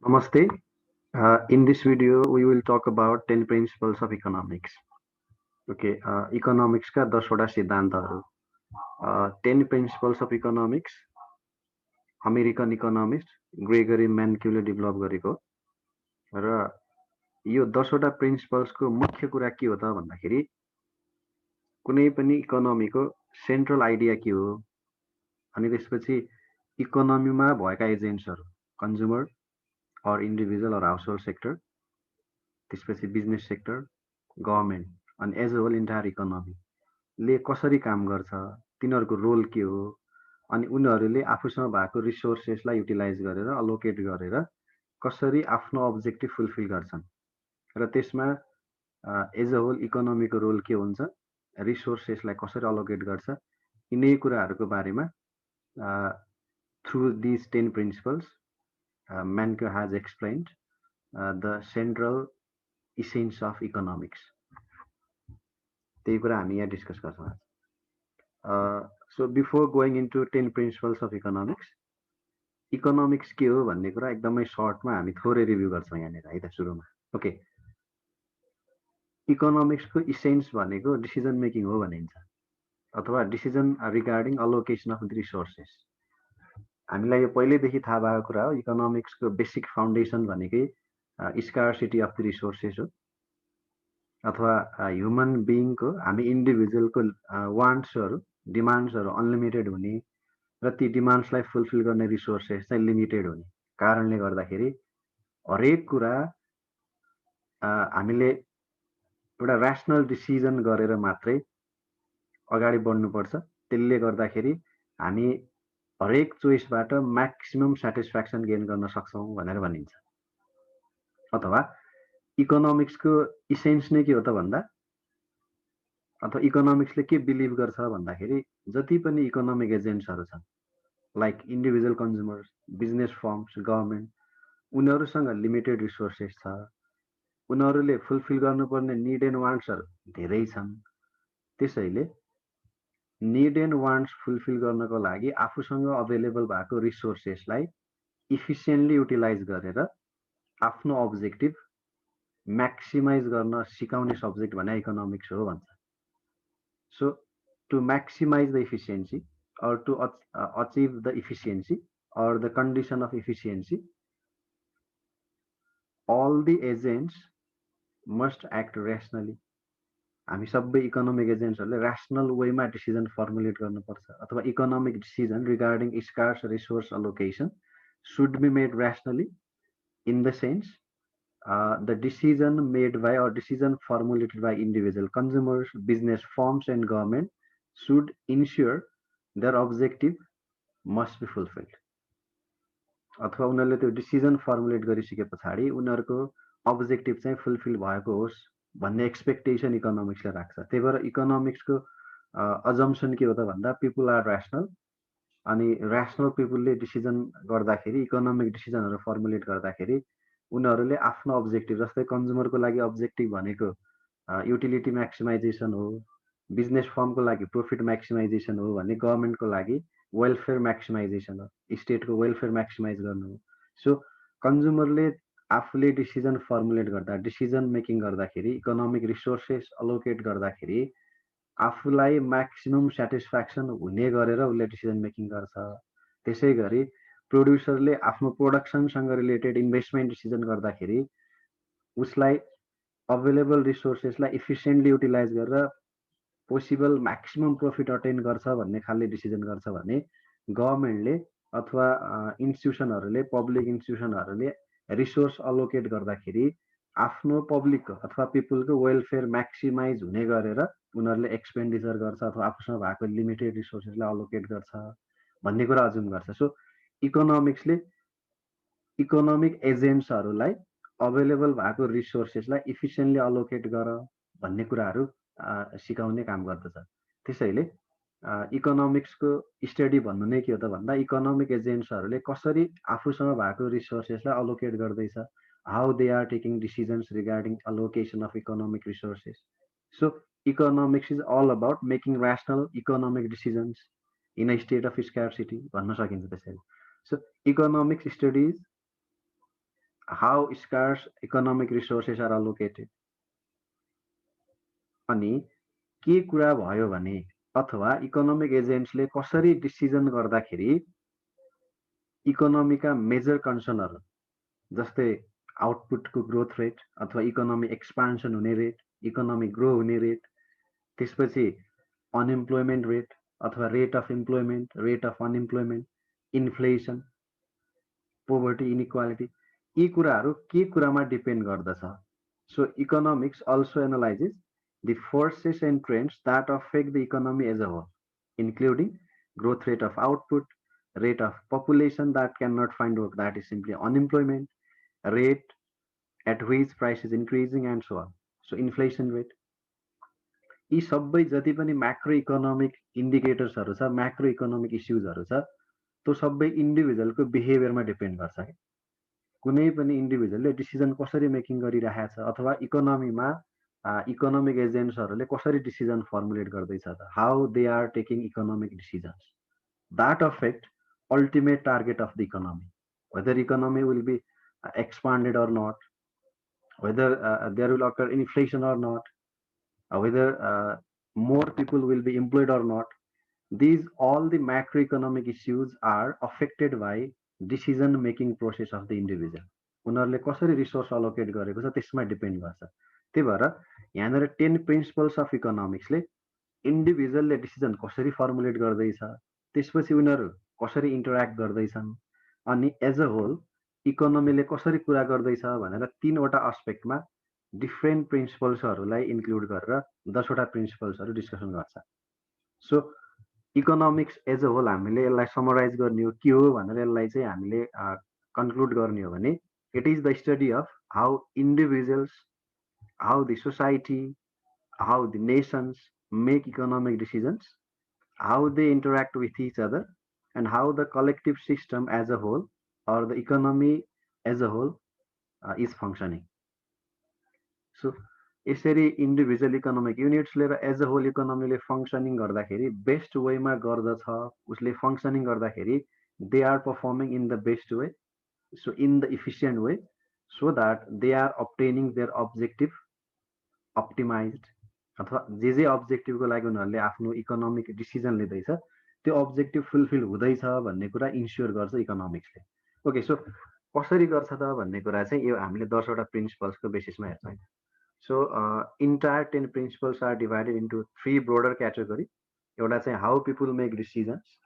Namaste. In this video, we will talk about 10 principles of economics. Okay, economics का 10 वटा सिद्धान्तहरू 10 principles of economics American economist Gregory Mankiw develop गरेको र यो 10 वटा प्रिन्सिपल्सको मुख्य कुरा के हो त भन्दाखेरि कुनै पनि इकोनोमीको सेन्ट्रल आइडिया के हो अनि त्यसपछि इकोनोमीमा भएका एजेन्ट्सहरू consumer or individual or household sector, त्यसपछि बिजनेस सेक्टर, गभर्मेन्ट अनि एज अ होल इन्टायर इकोनोमीले कसरी काम गर्छ, तिनीहरूको रोल के हो, अनि उनीहरूले आफूसँग भएको रिसोर्सेसलाई युटिलाइज गरेर अलोकेट गरेर कसरी आफ्नो अब्जेक्टिभ फुलफिल गर्छन् र त्यसमा एज अ होल इकोनोमीको रोल के हुन्छ, रिसोर्सेसलाई कसरी अलोकेट गर्छ, यिनै कुराहरूको बारेमा through these 10 principles Manco has explained the central essence of economics. त्यही कुरा हामी यहाँ डिस्कस गर्छौँ आज। So before going into 10 principles of economics, economics के हो भन्ने कुरा एकदमै सर्टमा हामी थोरै रिभ्यू गर्छौँ यहाँनिर है त सुरुमा। ओके, इकोनोमिक्सको इसेन्स भनेको डिसिजन मेकिङ हो भनिन्छ अथवा decision regarding allocation of the resources. हामीलाई यो पहिल्यैदेखि थाहा भएको कुरा हो, इकोनोमिक्सको बेसिक फाउन्डेसन भनेकै स्कार्सिटी अफ द रिसोर्सेस हो अथवा ह्युमन बिइङको हामी इन्डिभिजुअलको वान्ट्सहरू डिमान्ड्सहरू अनलिमिटेड हुने र ती डिमान्ड्सलाई फुलफिल गर्ने रिसोर्सेस चाहिँ लिमिटेड हुने कारणले गर्दाखेरि हरेक कुरा हामीले एउटा ऱ्यासनल डिसिजन गरेर मात्रै अगाडि बढ्नुपर्छ। त्यसले गर्दाखेरि हामी हरेक चोइसबाट म्याक्सिमम सेटिस्फ्याक्सन गेन गर्न सक्छौँ भनेर भनिन्छ। अथवा इकोनोमिक्सको इसेन्स नै के हो त भन्दा अथवा इकोनोमिक्सले के बिलिभ गर्छ भन्दाखेरि जति पनि इकोनोमिक एजेन्ट्सहरू छन् like individual consumers, business firms, government, उनीहरूसँग लिमिटेड रिसोर्सेस छ, उनीहरूले फुलफिल गर्नुपर्ने निड एन्ड वान्ट्सहरू धेरै छन्। त्यसैले निड एन्ड वान्ट्स फुलफिल गर्नको लागि आफूसँग अभाइलेबल भएको रिसोर्सेसलाई इफिसियन्टली युटिलाइज गरेर आफ्नो अब्जेक्टिभ म्याक्सिमाइज गर्न सिकाउने सब्जेक्ट भने इकोनोमिक्स हो भन्छ। So to maximise the efficiency or to achieve the efficiency or the condition of efficiency, all the agents must act rationally. हामी सबै इकोनोमिक एजेन्ट्सहरूले ऱ्यासनल वेमा डिसिजन फर्मुलेट गर्नुपर्छ अथवा economic decision regarding scarce resource allocation should be made rationally in the sense the decision made by or decision formulated by individual consumers, business firms and government should ensure their objective must be fulfilled. अथवा उनीहरूले त्यो decision formulate गरिसके पछाडि उनीहरूको objective चाहिँ fulfil भएको होस् भन्ने एक्सपेक्टेसन इकोनोमिक्सले राख्छ। त्यही भएर इकोनोमिक्सको अजम्सन के हो त भन्दा पिपुल आर ऱ्यासनल, अनि ऱ्यासनल पिपुलले डिसिजन गर्दाखेरि इकोनोमिक डिसिजनहरू फर्मुलेट गर्दाखेरि उनीहरूले आफ्नो अब्जेक्टिभ, जस्तै कन्ज्युमरको लागि अब्जेक्टिभ भनेको युटिलिटी म्याक्सिमाइजेसन हो, बिजनेस फर्मको लागि प्रफिट म्याक्सिमाइजेसन हो भने गभर्मेन्टको लागि वेलफेयर म्याक्सिमाइजेसन हो, स्टेटको वेलफेयर म्याक्सिमाइज गर्नु हो। सो कन्ज्युमरले आफूले डिसिजन फर्मुलेट गर्दा, डिसिजन मेकिङ गर्दाखेरि, इकोनोमिक रिसोर्सेस अलोकेट गर्दाखेरि आफूलाई म्याक्सिमम सेटिस्फ्याक्सन हुने गरेर उसले डिसिजन मेकिङ गर्छ। त्यसै गरी प्रोड्युसरले आफ्नो प्रोडक्सनसँग रिलेटेड इन्भेस्टमेन्ट डिसिजन गर्दाखेरि उसलाई अभाइलेबल रिसोर्सेसलाई इफिसियन्टली युटिलाइज गरेर पोसिबल म्याक्सिमम प्रफिट अटेन गर्छ भन्ने खालले डिसिजन गर्छ भने गभर्मेन्टले अथवा इन्स्टिट्युसनहरूले, पब्लिक इन्स्टिट्युसनहरूले रिसोर्स अलोकेट गर्दाखेरि आफ्नो पब्लिकको अथवा पिपुलको वेलफेयर म्याक्सिमाइज हुने गरेर उनीहरूले एक्सपेन्डिचर गर्छ अथवा आफूसँग भएको लिमिटेड रिसोर्सेसलाई अलोकेट गर्छ भन्ने कुरा अजुम गर्छ। सो इकोनोमिक्सले इकोनोमिक एजेन्ट्सहरूलाई अभाइलेबल भएको रिसोर्सेसलाई इफिसियन्टली अलोकेट गर भन्ने कुराहरू सिकाउने काम गर्दछ। त्यसैले इकोनोमिक्सको स्टडी भन्नु नै के हो त भन्दा इकोनोमिक एजेन्ट्सहरूले कसरी आफूसँग भएको रिसोर्सेसलाई अलोकेट गर्दैछ, how they are taking decisions regarding allocation of economic resources. So economics is all about making rational economic decisions in a state of scarcity भन्न सकिन्छ त्यसैले। So economics studies how scarce economic resources are allocated, अनि के कुरा भयो भने अथवा economic एजेन्ट्सले कसरी डिसिजन गर्दाखेरि इकोनोमीका मेजर कन्सर्नहरू जस्तै आउटपुटको ग्रोथ रेट अथवा इकोनोमी एक्सपान्सन हुने रेट, इकोनोमी ग्रो हुने रेट, त्यसपछि अनइम्प्लोइमेन्ट रेट अथवा rate of employment, rate of unemployment, inflation, poverty, inequality, यी कुराहरू के कुरामा डिपेन्ड गर्दछ? So economics also analyses the forces and trends that affect the economy as a whole, including growth rate of output, rate of population that cannot find work, that is simply unemployment, rate at which price is increasing, and so on. So inflation rate. यी सबै जति पनि macro economic इन्डिकेटर्सहरू छ, macro economic इस्युजहरू छ, त्यो सबै इन्डिभिजुअलको बिहेभियरमा depend गर्छ के। कुनै पनि इन्डिभिजुअलले डिसिजन कसरी मेकिङ गरिरहेछ अथवा इकोनोमीमा इकोनोमिक एजेन्ट्सहरूले कसरी डिसिजन फर्मुलेट गर्दैछ त, how they are taking economic decisions, that affect ultimate target of the economy, whether economy will be expanded or not, whether there will occur inflation or not, whether more people will be employed or not. These all the macroeconomic issues are affected by decision making process of the individual. उनीहरूले कसरी resource allocate गरेको छ त्यसमा depend गर्छ। त्यही भएर यहाँनिर 10 principles of इकोनोमिक्सले इन्डिभिजुअलले decision कसरी फर्मुलेट गर्दैछ, त्यसपछि उनीहरू कसरी इन्टरेक्ट गर्दैछन्, अनि एज अ होल इकोनोमीले कसरी कुरा गर्दैछ भनेर 3वटा अस्पेक्टमा डिफ्रेन्ट प्रिन्सिपल्सहरूलाई इन्क्लुड गरेर 10वटा प्रिन्सिपल्सहरू डिस्कसन गर्छ। So economics as a whole हामीले यसलाई समराइज गर्ने हो के हो भनेर यसलाई चाहिँ हामीले कन्क्लुड गर्ने हो भने it is the study of how individuals, how the society, how the nations make economic decisions, how they interact with each other, and how the collective system as a whole or the economy as a whole is functioning. So यसरी individual economic युनिट्सले र as a whole इकोनोमीले functioning गर्दाखेरि best वेमा गर्दछ, उसले functioning गर्दाखेरि they are performing in the best way, so in the efficient way, so that they are obtaining their objective optimized, अथवा जे अब्जेक्टिभको लागि उनीहरूले आफ्नो इकोनोमिक डिसिजन लिँदैछ त्यो अब्जेक्टिभ फुलफिल हुँदैछ भन्ने कुरा इन्स्योर गर्छ इकोनोमिक्सले। ओके, सो कसरी गर्छ त भन्ने कुरा चाहिँ यो हामीले 10वटा प्रिन्सिपल्सको बेसिसमा हेर्छौँ। So entire 10 principles are divided into 3 broader category. एउटा चाहिँ how people make decisions,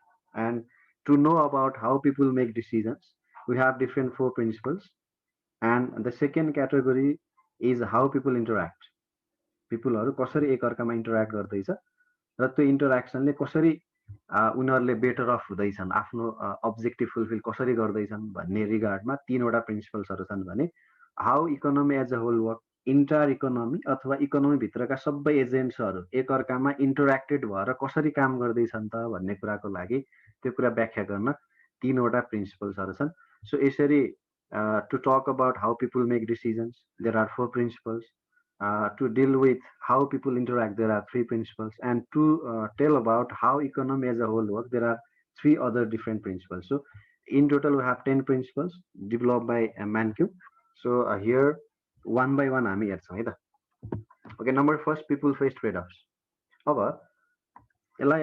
and to know about how people make decisions we have different 4 principles, and the second category is how people interact, पिपुलहरू कसरी एकअर्कामा interact गर्दैछ र त्यो इन्टरेक्सनले कसरी उनीहरूले बेटर अफ हुँदैछन्, आफ्नो अब्जेक्टिभ फुलफिल कसरी गर्दैछन् भन्ने रिगार्डमा 3वटा प्रिन्सिपल्सहरू छन् भने how economy as a whole work, entire economy अथवा इकोनोमीभित्रका सबै एजेन्ट्सहरू एकअर्कामा इन्टरेक्टेड भएर कसरी काम गर्दैछन् त भन्ने कुराको लागि त्यो कुरा व्याख्या गर्न 3वटा प्रिन्सिपल्सहरू छन्। सो यसरी to talk about how people make decisions, there are 4 principles. To deal with how people interact, there are 3 principles. And to tell about how economy as a whole works, there are 3 other different principles. So in total, we have 10 principles developed by Mankiw. So here, one by one, हामी हेर्छौँ है त। Okay, number first, people face trade-offs. अब यसलाई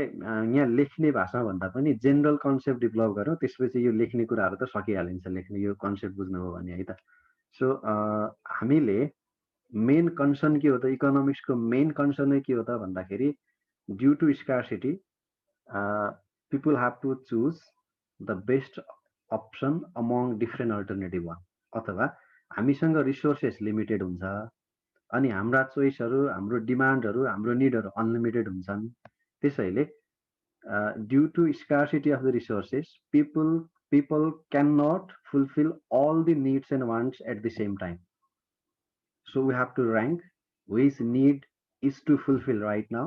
यहाँ लेख्ने भाषा भन्दा पनि जेनरल कन्सेप्ट डेभलप गरौँ, त्यसपछि यो लेख्ने कुराहरू त सकिहालिन्छ, लेख्ने यो कन्सेप्ट बुझ्नुभयो भने है त। सो हामीले मेन कन्सर्न के हो त, इकोनोमिक्सको मेन कन्सर्न के हो त भन्दाखेरि due to scarcity people have to choose the best option among different alternative one, अथवा हामीसँग रिसोर्सेस लिमिटेड हुन्छ अनि हाम्रा चोइसहरू, हाम्रो डिमान्डहरू, हाम्रो निडहरू अनलिमिटेड हुन्छन्। त्यसैले due to scarcity of the resources people cannot fulfill all the needs and wants at the same time. So we have to rank which need is to fulfill right now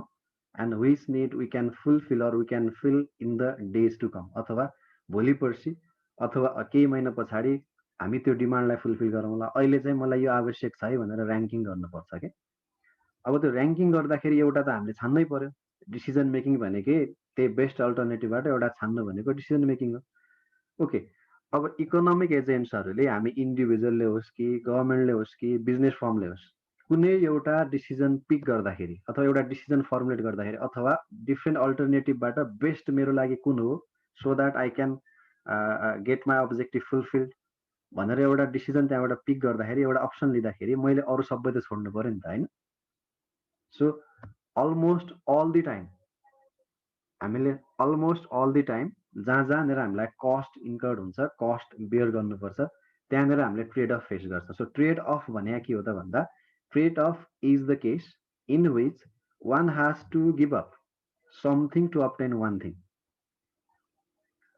and which need we can fulfill or we can fill in the days to come, अथवा भोलि पर्सि अथवा केही महिना पछाडि हामी त्यो डिमान्डलाई fulfil गरौँला, अहिले चाहिँ मलाई यो आवश्यक छ है भनेर र्याङ्किङ गर्नुपर्छ के। अब त्यो र्याङ्किङ गर्दाखेरि एउटा त हामीले छान्नै पर्यो, डिसिजन मेकिङ भनेकै त्यही बेस्ट अल्टरनेटिभबाट एउटा छान्नु भनेको डिसिजन मेकिङ हो। ओके, अब इकोनोमिक एजेन्ट्सहरूले हामी इन्डिभिजुअलले होस् कि गभर्मेन्टले होस् कि बिजनेस फर्मले होस् कुनै एउटा डिसिजन पिक गर्दाखेरि अथवा एउटा डिसिजन फर्मुलेट गर्दाखेरि अथवा डिफ्रेन्ट अल्टरनेटिभबाट बेस्ट मेरो लागि कुन हो so that I can get my objective fulfilled भनेर एउटा डिसिजन त्यहाँबाट पिक गर्दाखेरि एउटा अप्सन लिँदाखेरि मैले अरू सबै त छोड्नु पऱ्यो नि त होइन so almost all the time हामीले अलमोस्ट अल द टाइम जहाँनिर हामीलाई कस्ट इन्कर्ड हुन्छ कस्ट बियर गर्नुपर्छ त्यहाँनिर हामीले ट्रेड अफ फेस गर्छ सो ट्रेड अफ भने के हो त भन्दा trade off is the case in which one has to give up something to obtain one thing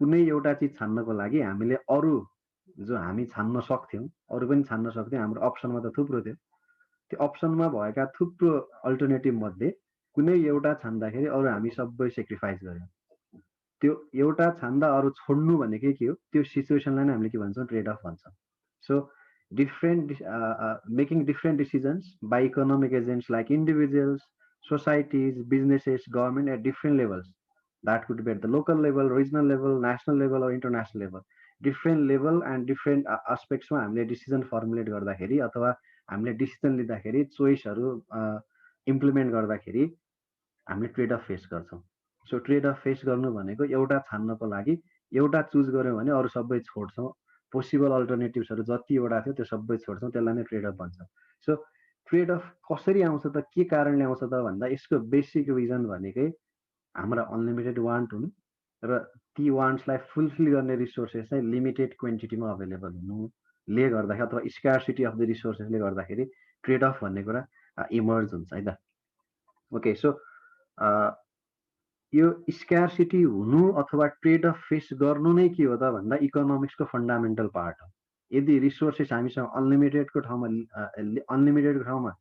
कुनै एउटा चिज छान्नको लागि हामीले अरू जो हामी छान्न सक्थ्यौँ अरू पनि छान्न सक्थ्यौँ हाम्रो अप्सनमा त थुप्रो थियो त्यो अप्सनमा भएका थुप्रो अल्टरनेटिभ मध्ये कुनै एउटा छान्दाखेरि अरू हामी सबै सेक्रिफाइस गर्यौँ त्यो एउटा छान्दा अरू छोड्नु भनेकै के हो त्यो सिचुएसनलाई नै हामीले के भन्छौँ ट्रेड अफ भन्छौँ so different making different decisions by economic agents like individuals, societies, businesses, government at different levels. That could be at the local level, regional level, national level, or international level. Different level and different aspects मा हामीले decision formulate गर्दाखेरि अथवा हामीले decision लिँदाखेरि चोइसहरू implement गर्दाखेरि हामीले trade off face गर्छौँ so trade off face गर्नु भनेको एउटा छान्नको लागि एउटा चुज गऱ्यौँ भने अरू सबै छोड्छौँ पोसिबल अल्टरनेटिभ्सहरू जतिवटा थियो त्यो सबै छोड्छौँ त्यसलाई नै ट्रेड अफ भन्छ सो ट्रेड अफ कसरी आउँछ त के कारणले आउँछ त भन्दा यसको बेसिक रिजन भनेकै हाम्रा अनलिमिटेड वान्ट हुनु र ती वान्ट्सलाई फुलफिल गर्ने रिसोर्सेस चाहिँ लिमिटेड क्वान्टिटीमा अभाइलेबल हुनुले गर्दाखेरि अथवा स्कार्सिटी अफ द रिसोर्सेसले गर्दाखेरि ट्रेड अफ भन्ने कुरा इमर्ज हुन्छ है त ओके सो यो स्क्यारसिटी हुनु अथवा ट्रेड अफ फेस गर्नु नै के हो त भन्दा इकोनोमिक्सको फन्डामेन्टल पार्ट हो यदि रिसोर्सेस हामीसँग अनलिमिटेडको ठाउँमा अनलिमिटेडको ठाउँमा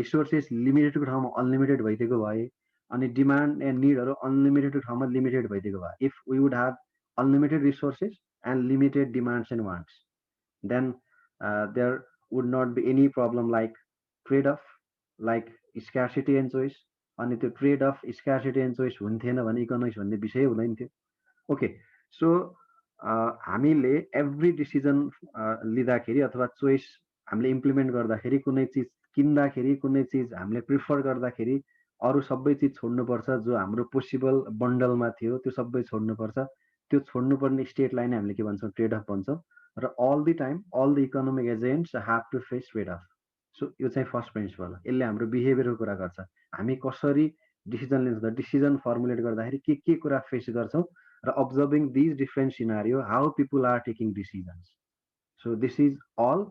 रिसोर्सेस लिमिटेडको ठाउँमा अनलिमिटेड भइदिएको भए अनि डिमान्ड एन्ड निडहरू अनलिमिटेडको ठाउँमा लिमिटेड भइदिएको भए if we would have unlimited resources and limited demands and wants then there would not be any problem like trade off like scarcity and choice अनि त्यो trade off scarcity and choice हुन्थेन भने इकोनोमिक्स भन्ने विषय हुँदैन थियो ओके सो हामीले एभ्री डिसिजन लिँदाखेरि अथवा चोइस हामीले इम्प्लिमेन्ट गर्दाखेरि कुनै चिज किन्दाखेरि कुनै चिज हामीले प्रिफर गर्दाखेरि अरू सबै चिज छोड्नुपर्छ जो हाम्रो पोसिबल बन्डलमा थियो त्यो सबै छोड्नुपर्छ त्यो छोड्नुपर्ने स्टेटलाई नै हामीले के भन्छौँ ट्रेड अफ भन्छौँ र all the time all the economic agents have to face trade off so यो चाहिँ फर्स्ट प्रिन्सिपल हो यसले हाम्रो बिहेभियरको कुरा गर्छ हामी कसरी डिसिजन लिन्छ त डिसिजन फर्मुलेट गर्दाखेरि के कुरा फेस गर्छौँ र observing these different scenario how people are taking decisions so this is all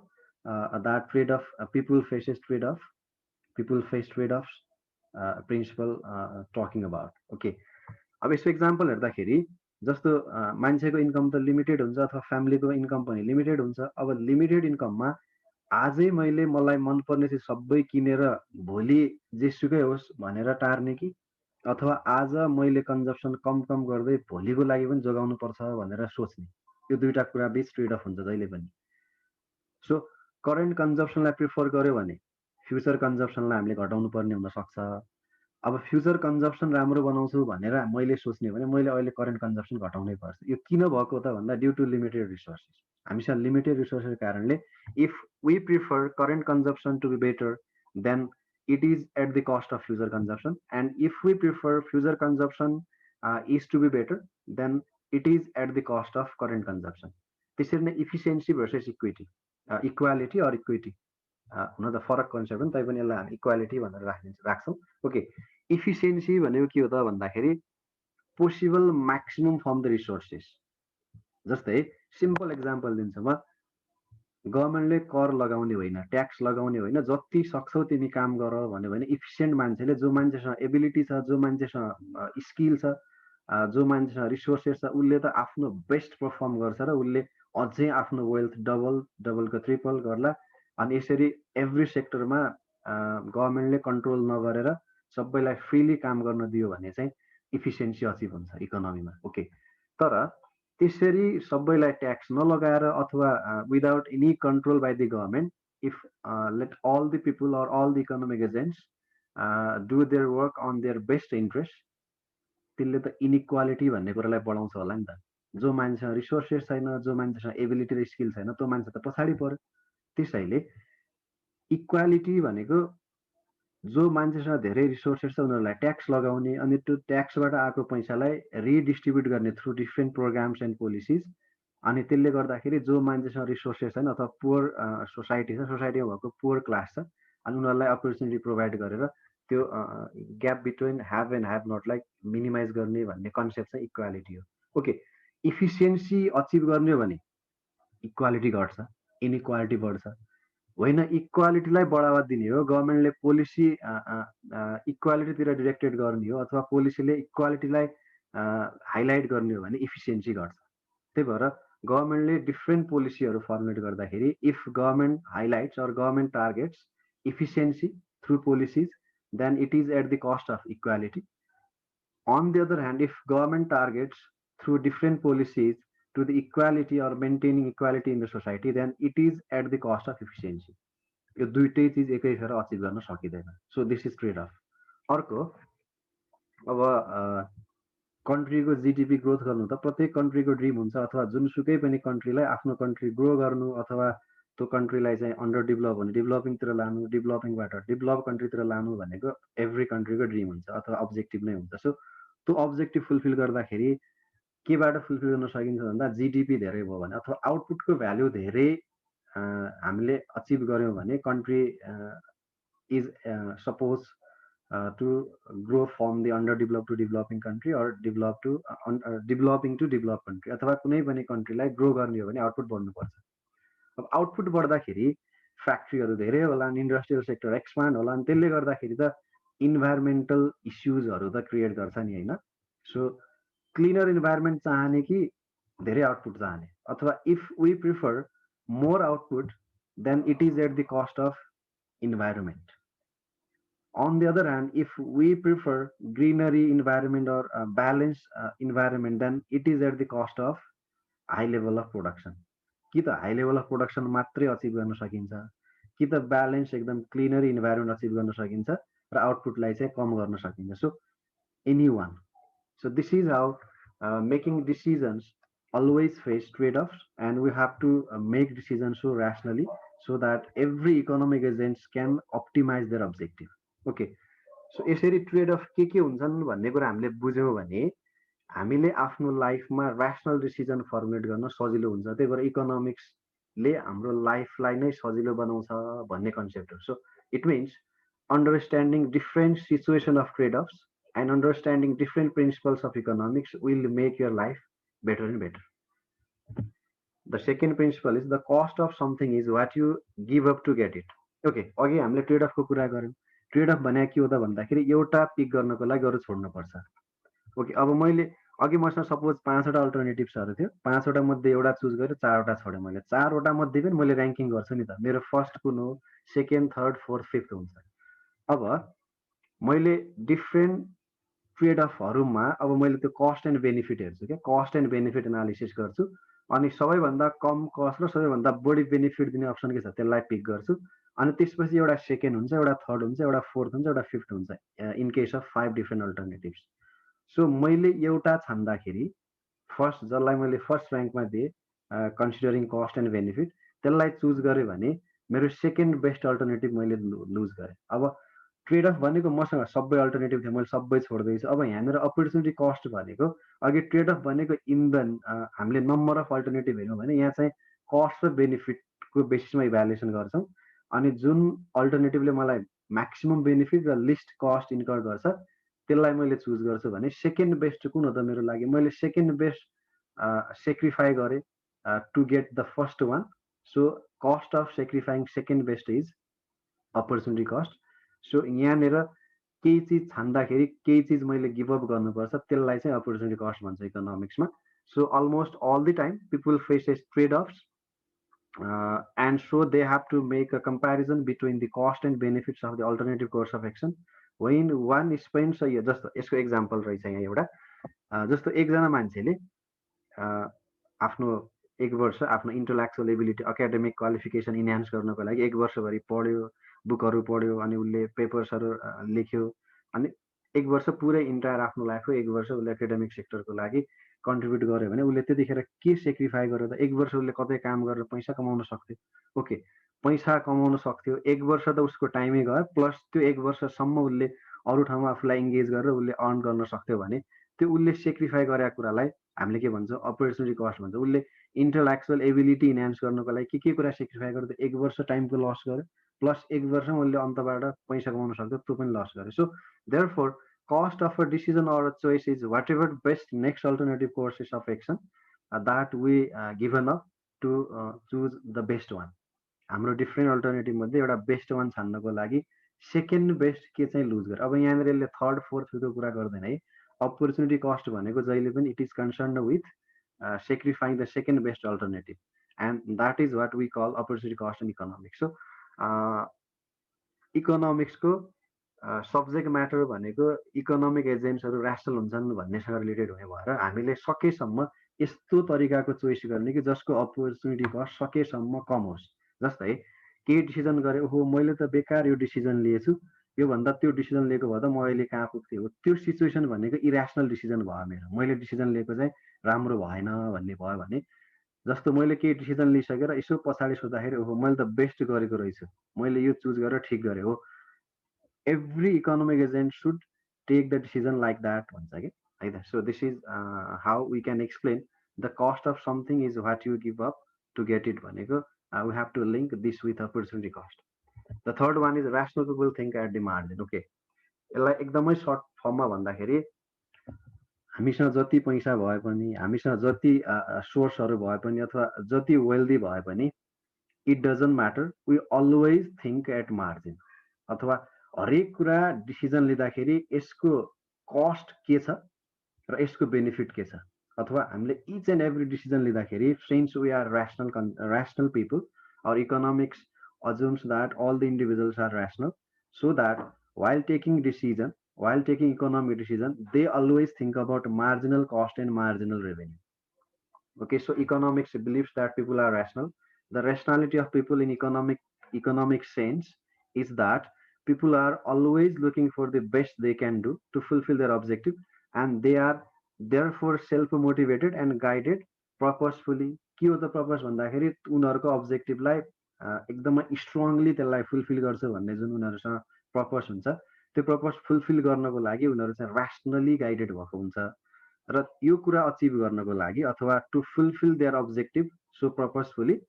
that trade off people faces trade off people face trade off principle talking about okay अब यसको example हेर्दाखेरि जस्तो मान्छेको इन्कम त limited हुन्छ अथवा फ्यामिलीको income पनि लिमिटेड हुन्छ अब लिमिटेड इन्कममा आजै मैले मलाई मनपर्ने चाहिँ सबै किनेर भोलि जेसुकै होस् भनेर टार्ने कि अथवा आज मैले कन्जप्सन कम कम गर्दै भोलिको लागि पनि जोगाउनु पर्छ भनेर सोच्ने यो दुईवटा कुरा बिच ट्रेड अफ हुन्छ जहिले पनि सो करेन्ट कन्जप्सनलाई प्रिफर गर्यो भने फ्युचर कन्जप्सनलाई हामीले घटाउनु पर्ने हुनसक्छ अब फ्युचर कन्जप्सन राम्रो बनाउँछु भनेर मैले सोच्ने भने मैले अहिले करेन्ट कन्जप्सन घटाउनै पर्छ यो किन भएको त भन्दा ड्यु टु लिमिटेड रिसोर्सेस हामीसँग लिमिटेड रिसोर्सेस कारणले if we prefer current consumption to be better than it is at the cost of future consumption and if we prefer future consumption is to be better then it is at the cost of current consumption त्यसरी नै efficiency versus equity equality or equity हुन त फरक concept हो नि तैपनि यसलाई हामी इक्वालिटी भनेर राख्छौँ ओके इफिसियन्सी भनेको के हो त भन्दाखेरि possible maximum from the resources जस्तै सिम्पल एक्जाम्पल दिन्छु म गभर्मेन्टले कर लगाउने होइन ट्याक्स लगाउने होइन जति सक्छौ तिमी काम गर भन्यो भने इफिसियन्ट मान्छेले जो मान्छेसँग एबिलिटी छ जो मान्छेसँग स्किल छ जो मान्छेसँग रिसोर्सेस छ उसले त आफ्नो बेस्ट पर्फर्म गर्छ र उसले अझै आफ्नो वेल्थ डबलको ट्रिपल गर्ला अनि यसरी एभ्री सेक्टरमा गभर्मेन्टले कन्ट्रोल नगरेर सबैलाई फ्रिली काम गर्न दियो भने चाहिँ इफिसियन्सी अचिभ हुन्छ इकोनोमीमा ओके तर त्यसरी सबैलाई ट्याक्स नलगाएर अथवा without any control by the government if let all the people or all the economic agents do their work on their best interest त्यसले त इनइक्वालिटी भन्ने कुरालाई बढाउँछ होला नि त जो मान्छेसँग रिसोर्सेस छैन, जो मान्छेसँग एबिलिटी र स्किल छैन, त्यो मान्छे त पछाडि पर्यो। त्यसैले इक्वालिटी भनेको जो मान्छेसँग धेरै रिसोर्सेस छ उनीहरूलाई ट्याक्स लगाउने अनि त्यो ट्याक्सबाट आएको पैसालाई रिडिस्ट्रिब्युट गर्ने through different programs and policies. अनि त्यसले गर्दाखेरि जो मान्छेसँग रिसोर्सेस छैन अथवा पुवर सोसाइटी छ, सोसाइटीमा भएको पुवर क्लास छ, अनि उनीहरूलाई अपर्च्युनिटी प्रोभाइड गरेर त्यो gap between have and have नटलाई मिनिमाइज गर्ने भन्ने कन्सेप्ट चाहिँ इक्वालिटी हो। ओके, इफिसियन्सी अचिभ गर्ने हो भने इक्वालिटी घट्छ, इनइक्वालिटी बढ्छ। होइन, इक्वालिटीलाई बढावा दिने हो, गभर्मेन्टले पोलिसी इक्वालिटीतिर डिरेक्टेड गर्ने हो अथवा पोलिसीले इक्वालिटीलाई हाइलाइट गर्ने हो भने इफिसियन्सी घट्छ। त्यही भएर गभर्मेन्टले डिफ्रेन्ट पोलिसीहरू फर्मुलेट गर्दाखेरि if government highlights or government targets efficiency through policies, then it is at the cost of equality. On the other hand, if government targets through different policies to the equality or maintaining equality in the society, then it is at the cost of efficiency. यो दुइटै चिज एकैखेर achieve गर्न सकिँदैन। So this is trade off. अर्को, अब कन्ट्रीको GDP growth गर्नु त प्रत्येक कन्ट्रीको ड्रिम हुन्छ, अथवा जुनसुकै पनि कन्ट्रीलाई आफ्नो कन्ट्री ग्रो गर्नु अथवा त्यो कन्ट्रीलाई चाहिँ अन्डर डेभलप हुने डेभलपिङतिर लानु, डेभलपिङबाट डेभलप कन्ट्रीतिर लानु भनेको एभ्री कन्ट्रीको ड्रिम हुन्छ अथवा अब्जेक्टिभ नै हुन्छ। सो त्यो अब्जेक्टिभ फुलफिल गर्दाखेरि केबाट फुलफिल गर्न सकिन्छ भन्दा जिडिपी धेरै भयो भने अथवा आउटपुटको भ्याल्यु धेरै हामीले अचिभ गऱ्यौँ भने country is suppose to grow from the underdeveloped to developing country or developing to developed country अथवा कुनै पनि कन्ट्रीलाई ग्रो गर्ने हो भने आउटपुट बढ्नुपर्छ। अब आउटपुट बढ्दाखेरि फ्याक्ट्रीहरू धेरै होला, इन्डस्ट्रियल सेक्टर एक्सपान्ड होला, अनि त्यसले गर्दाखेरि त इन्भाइरोमेन्टल इस्युजहरू त क्रिएट गर्छ नि, होइन? सो क्लिनर इन्भाइरोमेन्ट चाहने कि धेरै आउटपुट चाहने, अथवा if we prefer more output then it is at the cost of environment. On the other hand, if we prefer greenery environment or balanced environment, then it is at the cost of high level of production. कि त high level of production मात्रै achieve गर्न सकिन्छ, कि त balance एकदम क्लिनरी environment achieve गर्न सकिन्छ र आउटपुटलाई चाहिँ कम गर्न सकिन्छ। So any one. So this is how making decisions always face trade-offs, and we have to make decisions so rationally so that every economic agents can optimize their objective. Okay, so यसरी trade off के हुन्छन् भन्ने कुरा हामीले बुझ्यौँ भने हामीले आफ्नो लाइफमा ऱ्यासनल डिसिजन फर्मुलेट गर्न सजिलो हुन्छ। त्यही भएर इकोनोमिक्सले हाम्रो लाइफलाई नै सजिलो बनाउँछ भन्ने कन्सेप्ट हो। So it means understanding different situation of trade offs and understanding different principles of economics will make your life better and better. The second principle is the cost of something is what you give up to get it. Okay, अघि हामीले trade अफको कुरा गऱ्यौँ। Trade off भने के हो त भन्दाखेरि एउटा पिक गर्नको लागि अरू छोड्नुपर्छ। ओके, अब मैले अघि मसँग सपोज 5वटा अल्टरनेटिभ्सहरू थियो, 5वटा मध्ये एउटा चुज गरेँ, 4वटा छोडेँ मैले। 4वटा मध्ये पनि मैले ऱ्याङ्किङ गर्छु नि त, मेरो फर्स्ट कुन हो, सेकेन्ड, थर्ड, फोर्थ, फिफ्थ हुन्छ। अब मैले डिफ्रेन्ट ट्रेड अफहरूमा अब मैले त्यो कस्ट एन्ड बेनिफिट हेर्छु क्या, कस्ट एन्ड बेनिफिट एनालिसिस गर्छु, अनि सबैभन्दा कम कस्ट र सबैभन्दा बढी बेनिफिट दिने अप्सन के छ त्यसलाई पिक गर्छु। अनि त्यसपछि एउटा सेकेन्ड हुन्छ, एउटा थर्ड हुन्छ, एउटा फोर्थ हुन्छ, एउटा फिफ्थ हुन्छ, in case of 5 different alternatives. So मैले एउटा छान्दाखेरि फर्स्ट जसलाई मैले फर्स्ट ऱ्याङ्कमा दिएँ कन्सिडरिङ कस्ट एन्ड बेनिफिट, त्यसलाई चुज गरेँ भने मेरो सेकेन्ड बेस्ट अल्टरनेटिभ मैले लुज गरेँ। अब ट्रेड अफ भनेको मसँग सबै अल्टरनेटिभ थियो, मैले सबै छोड्दैछु। अब यहाँनिर अपर्च्युनिटी कस्ट भनेको, अघि ट्रेड अफ भनेको इन द हामीले नम्बर अफ अल्टरनेटिभ हेऱ्यौँ भने यहाँ चाहिँ कस्ट र बेनिफिटको बेसिसमा इभ्यालुएसन गर्छौँ। अनि जुन अल्टरनेटिभले मलाई म्याक्सिमम बेनिफिट र लिस्ट कस्ट इन्कर गर्छ त्यसलाई मैले चुज गर्छु भने सेकेन्ड बेस्ट कुन हो त मेरो लागि, मैले सेकेन्ड बेस्ट सेक्रिफाई गरेँ to get the first one. So cost of sacrificing second best is opportunity cost. So यहाँनिर केही चिज छान्दाखेरि केही चिज मैले गिभअप गर्नुपर्छ, त्यसलाई चाहिँ अपर्च्युनिटी कस्ट भन्छ इकोनोमिक्समा। So almost all the time people faces trade offs and so they have to make a comparison between the cost and benefits of the alternative course of action when one spends a year। जस्तो यसको example रहेछ यहाँ एउटा, जस्तो एकजना मान्छेले आफ्नो 1 वर्ष आफ्नो intellectual ability academic qualification enhance गर्नको लागि 1 वर्षभरि पढ्यो, बुकहरू पढ्यो, अनि उसले पेपर्सहरू लेख्यो, अनि 1 वर्ष पुरै इन्टायर आफ्नो लाइफको 1 वर्ष उसले एकाडेमिक सेक्टरको लागि कन्ट्रिब्युट गर्यो भने उसले त्यतिखेर के सेक्रिफाई गरेर 1 वर्ष उसले कतै काम गरेर पैसा कमाउन सक्थ्यो। ओके, पैसा कमाउन सक्थ्यो, 1 वर्ष त उसको टाइमै गयो, प्लस त्यो 1 वर्षसम्म उसले अरू ठाउँमा आफूलाई इङ्गेज गरेर उसले अर्न गर्न सक्थ्यो भने त्यो उसले सेक्रिफाई गरेको कुरालाई हामीले के भन्छौँ, अपर्च्युनिटी कस्ट भन्छ। उसले इन्टेलेक्चुअल एबिलिटी इन्हान्स गर्नको लागि के कुरा सेक्रिफाई गर्यो, 1 वर्ष टाइमको लस गर्यो, प्लस 1 वर्षमा उसले अन्तबाट पैसा कमाउन सक्थ्यो, त्यो पनि लस गर्यो। So therefore cost of a decision or a choice is whatever best next alternative courses of action that we given up to choose the best one. हाम्रो डिफ्रेन्ट अल्टरनेटिभ मध्ये एउटा बेस्ट वान छान्नको लागि second best के चाहिँ loose गर्यो। अब यहाँनिर यसले थर्ड फोर्थको कुरा गर्दैन है। अपर्च्युनिटी कस्ट भनेको जहिले पनि it is concern with sacrificing the second best alternative, and that is what we call opportunity cost in economics. So इकोनोमिक्सको सब्जेक्ट म्याटर भनेको इकोनोमिक एजेन्ट्सहरू ऱ्यासनल हुन्छन् भन्नेसँग रिलेटेड हुने भएर हामीले सकेसम्म यस्तो तरिकाको चोइस गर्ने कि जसको अपर्च्युनिटी कस्ट सकेसम्म कम होस्। जस्तै केही डिसिजन गरेँ, ओहो मैले त बेकार यो डिसिजन लिएछु, योभन्दा त्यो डिसिजन लिएको भए त म अहिले कहाँ पुग्थेँ हो, त्यो सिचुएसन भनेको इरेसनल डिसिजन भयो मेरो, मैले डिसिजन लिएको चाहिँ राम्रो भएन भन्ने भयो भने, जस्तो मैले केही डिसिजन लिइसकेर यसो पछाडि सोच्दाखेरि ओहो मैले त बेस्ट गरेको रहेछु, मैले यो चुज गरेर ठिक गरेँ हो, every economic agent should take the decision like that भन्छ कि है त। So this is how we can explain the cost of something is what you give up to get it भनेको we have to link this with opportunity cost. The third one is rational people think at the margin. Okay, यसलाई एकदमै short फर्ममा भन्दाखेरि हामीसँग जति पैसा भए पनि, हामीसँग जति सोर्सहरू भए पनि, अथवा जति वेल्दी भए पनि, it doesn't matter, we always think at margin. अथवा हरेक कुरा डिसिजन लिँदाखेरि यसको कस्ट के छ र यसको बेनिफिट के छ, अथवा हामीले इच एन्ड एभ्री डिसिजन लिँदाखेरि since we are rational people, our economics assumes that all the individuals are rational, so that while taking economic decision, they always think about marginal cost and marginal revenue. Okay, so economics believes that people are rational. The rationality of people in economic sense is that people are always looking for the best they can do to fulfill their objective, and they are therefore self-motivated and guided purposefully. के हो त purpose भन्दाखेरि उनीहरूको अब्जेक्टिभलाई एकदमै strongly त्यसलाई fulfil गर्छ भन्ने जुन उनीहरूसँग पर्पस हुन्छ, त्यो पर्पस फुलफिल गर्नको लागि उनीहरू चाहिँ ऱ्यासनली गाइडेड भएको हुन्छ। र यो कुरा अचिभ गर्नको लागि अथवा to fulfil their objective so purposefully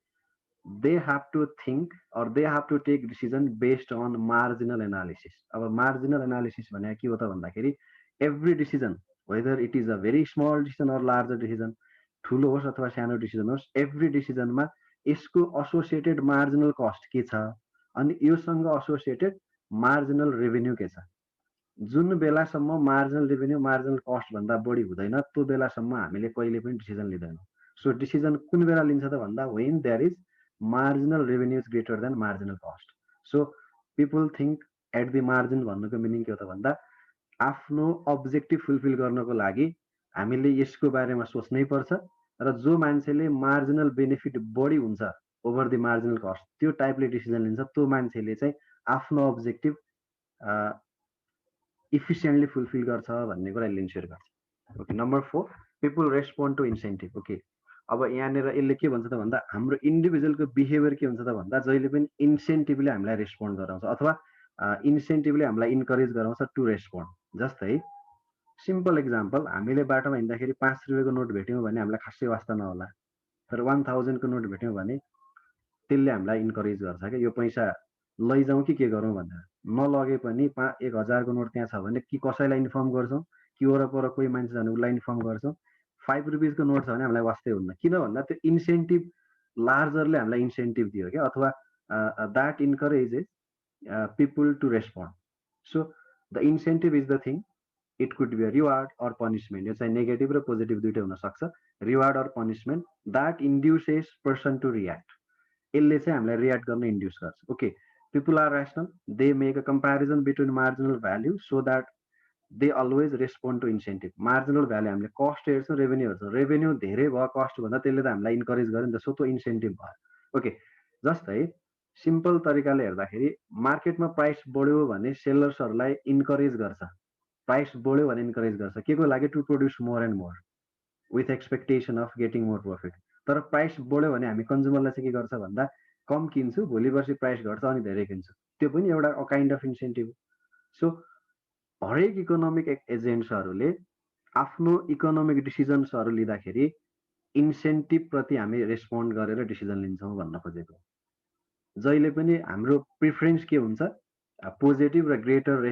they have to think or they have to take decision based on marginal analysis. अब marginal analysis भने के हो त भन्दाखेरि every decision, whether it is a very small decision or larger decision, ठुलो होस् अथवा सानो डिसिजन होस्, एभ्री डिसिजनमा यसको एसोसिएटेड मार्जिनल कस्ट के छ अनि योसँग एसोसिएटेड मार्जिनल रेभेन्यू के छ। जुन बेलासम्म मार्जिनल रेभेन्यू मार्जिनल कस्ट भन्दा बढी हुँदैन त्यो बेलासम्म हामीले कहिले पनि डिसिजन लिँदैनौँ। सो डिसिजन कुन बेला लिन्छ त भन्दा when there is marginal revenue is greater than marginal cost. So people think at the margin भन्नुको मिनिङ के हो त भन्दा आफ्नो अब्जेक्टिभ फुलफिल गर्नको लागि हामीले यसको बारेमा सोच्नै पर्छ र जो मान्छेले मार्जिनल बेनिफिट बढी हुन्छ ओभर द मार्जिनल कस्ट त्यो टाइपले डिसिजन लिन्छ, त्यो मान्छेले चाहिँ आफ्नो अब्जेक्टिभ इफिसियन्टली फुलफिल गर्छ भन्ने कुरा इन्स्योर गर्छ। Okay, number 4, people respond to incentive. Okay, अब यहाँनिर यसले के भन्छ त भन्दा हाम्रो इन्डिभिजुअलको बिहेभियर के हुन्छ त भन्दा जहिले पनि इन्सेन्टिभले हामीलाई रेस्पोन्ड गराउँछ अथवा इन्सेन्टिभले हामीलाई इन्करेज गराउँछ टु रेस्पोन्ड। जस्तै सिम्पल एक्जाम्पल, हामीले बाटोमा हिँड्दाखेरि 5 रुपियाँको नोट भेट्यौँ भने हामीलाई खासै वास्ता नहोला, तर 1000 को नोट भेट्यौँ भने त्यसले हामीलाई इन्करेज गर्छ कि यो पैसा लैजाउँ कि के गरौँ भनेर। नलगे पनि 1000 को नोट त्यहाँ छ भने कि कसैलाई इन्फर्म गर्छौँ कि वरपर कोही मान्छे छ भने उसलाई इन्फर्म गर्छौँ। 5 रुपियाँ को नोट छ भने हामीलाई वास्तै हुन्न, किन भन्दा त्यो इन्सेन्टिभ लार्जरले हामीलाई इन्सेन्टिभ दियो क्या, अथवा that encourages people to respond. So the incentive is the thing, it could be a reward or punishment, यो चाहिँ नेगेटिभ र पोजिटिभ दुइटै हुनसक्छ। Reward or punishment that induces person to react, यसले चाहिँ हामीलाई रियाक्ट गर्न इन्ड्युस गर्छ। Okay, people are rational, they make a comparison between marginal value so that they always respond to incentive. Marginal value हामीले cost हेर्छौँ, revenue हेर्छौँ, revenue धेरै भयो कस्ट भन्दा त्यसले त हामीलाई इन्करेज गर्यो नि त, सो त्यो इन्सेन्टिभ भयो। ओके, जस्तै सिम्पल तरिकाले हेर्दाखेरि मार्केटमा प्राइस बढ्यो भने सेलर्सहरूलाई इन्करेज गर्छ, प्राइस बढ्यो भने इन्करेज गर्छ के को लागि, to produce more and more. With expectation of getting more profit. तर प्राइस बढ्यो भने हामी कन्ज्युमरलाई चाहिँ के गर्छ भन्दा कम किन्छु, भोलि पर्सि प्राइस घट्छ अनि धेरै किन्छु, त्यो पनि एउटा काइन्ड अफ इन्सेन्टिभ हो। सो हरेक इकोनोमिक एजेन्ट्सहरूले आफ्नो इकोनोमिक डिसिजन्सहरू लिँदाखेरि इन्सेन्टिभ प्रति हामी रेस्पोन्ड गरेर डिसिजन लिन्छौँ भन्न खोजेको। जहिले पनि हाम्रो प्रिफरेन्स के हुन्छ, पोजिटिभ र ग्रेटर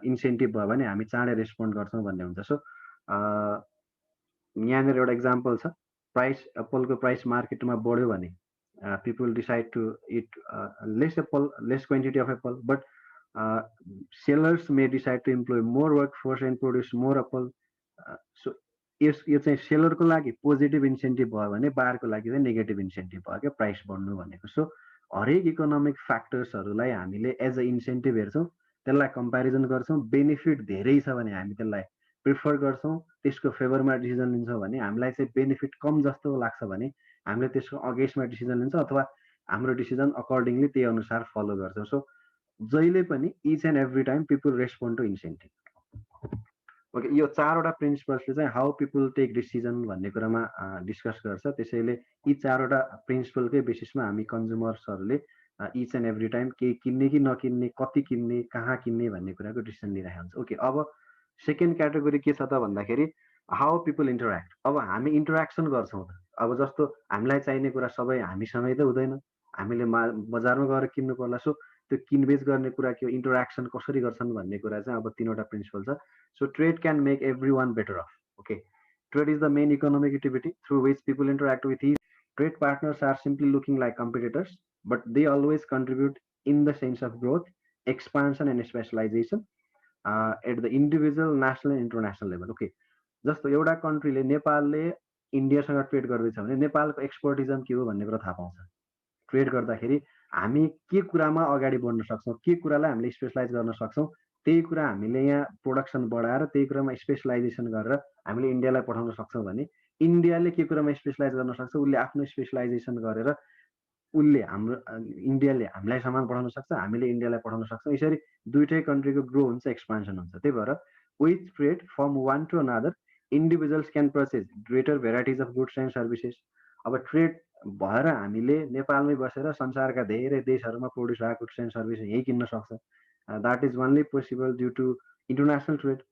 इन्सेन्टिभ भयो भने हामी चाँडै रेस्पोन्ड गर्छौँ भन्ने हुन्छ। सो यहाँनिर एउटा इक्जाम्पल छ, प्राइस एप्पलको प्राइस मार्केटमा बढ्यो भने people decide to eat less quantity of apple, but sellers may decide to employ more workforce and produce more apple. So यो चाहिँ सेलरको लागि पोजिटिभ इन्सेन्टिभ भयो भने बायरको लागि चाहिँ नेगेटिभ इन्सेन्टिभ भयो क्या प्राइस बढ्नु भनेको। सो हरेक इकोनोमिक फ्याक्टर्सहरूलाई हामीले एज अ इन्सेन्टिभ हेर्छौँ, त्यसलाई कम्पेरिजन गर्छौँ, बेनिफिट धेरै छ भने हामी त्यसलाई प्रिफर गर्छौँ, त्यसको फेभरमा डिसिजन लिन्छौँ भने हामीलाई चाहिँ बेनिफिट कम जस्तो लाग्छ भने हामीले त्यसको अगेन्स्टमा डिसिजन लिन्छौँ अथवा हाम्रो डिसिजन अकर्डिङली त्यही अनुसार फलो गर्छौँ। सो जहिले पनि each and every time people respond to incentive. Okay, यो चारवटा प्रिन्सिपल्सले चाहिँ हाउ पिपुल टेक डिसिजन भन्ने कुरामा डिस्कस गर्छ। त्यसैले यी चारवटा प्रिन्सिपलकै बेसिसमा हामी कन्ज्युमर्सहरूले इच एन्ड एभ्री टाइम के किन्ने कि नकिन्ने, कति किन्ने, कहाँ किन्ने भन्ने कुराको डिसिजन लिइरहेको हुन्छ। ओके, अब सेकेन्ड क्याटेगोरी के छ त भन्दाखेरि हाउ पिपुल इन्टरेक्ट। अब हामी इन्टरेक्सन गर्छौँ त, अब जस्तो हामीलाई चाहिने कुरा सबै हामीसँगै त हुँदैन, हामीले बजारमा गएर किन्नु पर्ला। सो त्यो किनबेच गर्ने कुरा के हो, इन्टरेक्सन कसरी गर्छन् भन्ने कुरा चाहिँ अब तीनवटा प्रिन्सिपल छ। So trade can make every one better off. Okay, trade is the main economic activity through which people interact with each. Trade partners are simply looking like competitors, but they always contribute in the sense of growth, expansion and specialisation at the individual, national and international level. Okay, जस्तो एउटा कन्ट्रीले, नेपालले इन्डियासँग trade गर्दैछ भने नेपालको एक्सपर्टिजम के हो भन्ने कुरा थाहा पाउँछ। ट्रेड गर्दाखेरि हामी के कुरामा अगाडि बढ्न सक्छौँ, के कुरालाई हामीले स्पेसलाइज गर्न सक्छौँ, त्यही कुरा हामीले यहाँ प्रोडक्सन बढाएर त्यही कुरामा स्पेसलाइजेसन गरेर हामीले इन्डियालाई पठाउन सक्छौँ भने इन्डियाले के कुरामा स्पेसलाइज गर्न सक्छ, उसले आफ्नो स्पेसलाइजेसन गरेर उसले हाम्रो इन्डियाले हामीलाई सामान पठाउन सक्छ, हामीले इन्डियालाई पठाउन सक्छौँ। यसरी दुइटै कन्ट्रीको ग्रो हुन्छ, एक्सपान्सन हुन्छ। त्यही भएर with trade from one to another individuals can purchase greater varieties of goods and services. अब ट्रेड भएर हामीले नेपालमै बसेर संसारका धेरै देशहरूमा प्रोड्युस भएको गुड्स एन्ड सर्भिस यहीँ किन्न सक्छ। That is only possible due to international trade.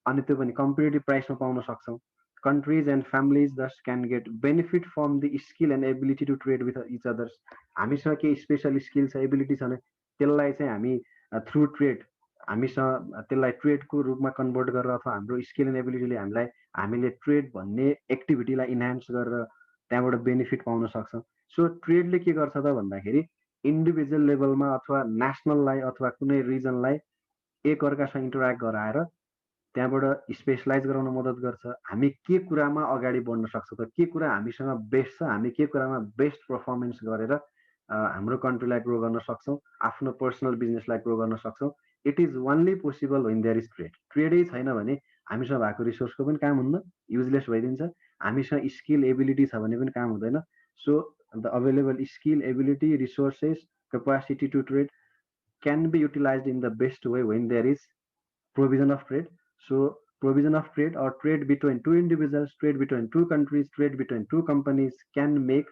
अनि त्यो पनि कम्पिटेटिभ प्राइसमा पाउन सक्छौँ। countries and families thus can get benefit from the skill and ability to trade with each others. हामीसँग केही स्पेसल स्किल छ, एबिलिटी छ भने त्यसलाई चाहिँ हामी थ्रु ट्रेड हामीसँग त्यसलाई ट्रेडको रूपमा कन्भर्ट गरेर अथवा हाम्रो स्किल एन्ड एबिलिटीले हामीले ट्रेड भन्ने एक्टिभिटीलाई इन्हान्स गरेर त्यहाँबाट बेनिफिट पाउन सक्छौँ। सो ट्रेडले के गर्छ त भन्दाखेरि इन्डिभिजुअल लेभलमा अथवा नेसनललाई अथवा कुनै रिजनलाई एकअर्कासँग इन्टरेक्ट गराएर त्यहाँबाट स्पेसलाइज गराउन मद्दत गर्छ। हामी के कुरामा अगाडि बढ्न सक्छौँ त, के कुरा हामीसँग बेस्ट छ, हामी के कुरामा बेस्ट पर्फर्मेन्स गरेर हाम्रो कन्ट्रीलाई ग्रो गर्न सक्छौँ, आफ्नो पर्सनल बिजनेसलाई ग्रो गर्न सक्छौँ। It is only possible when there is trade. ट्रेडै छैन भने हामीसँग भएको रिसोर्सको पनि काम हुन्न, युजलेस भइदिन्छ। हामीसँग स्किल एबिलिटी छ भने पनि काम हुँदैन। So the available skill, ability, resources, capacity to trade can be utilised in the best way when there is provision of trade. So provision of trade or trade between two individuals, trade between two countries, trade between two companies can make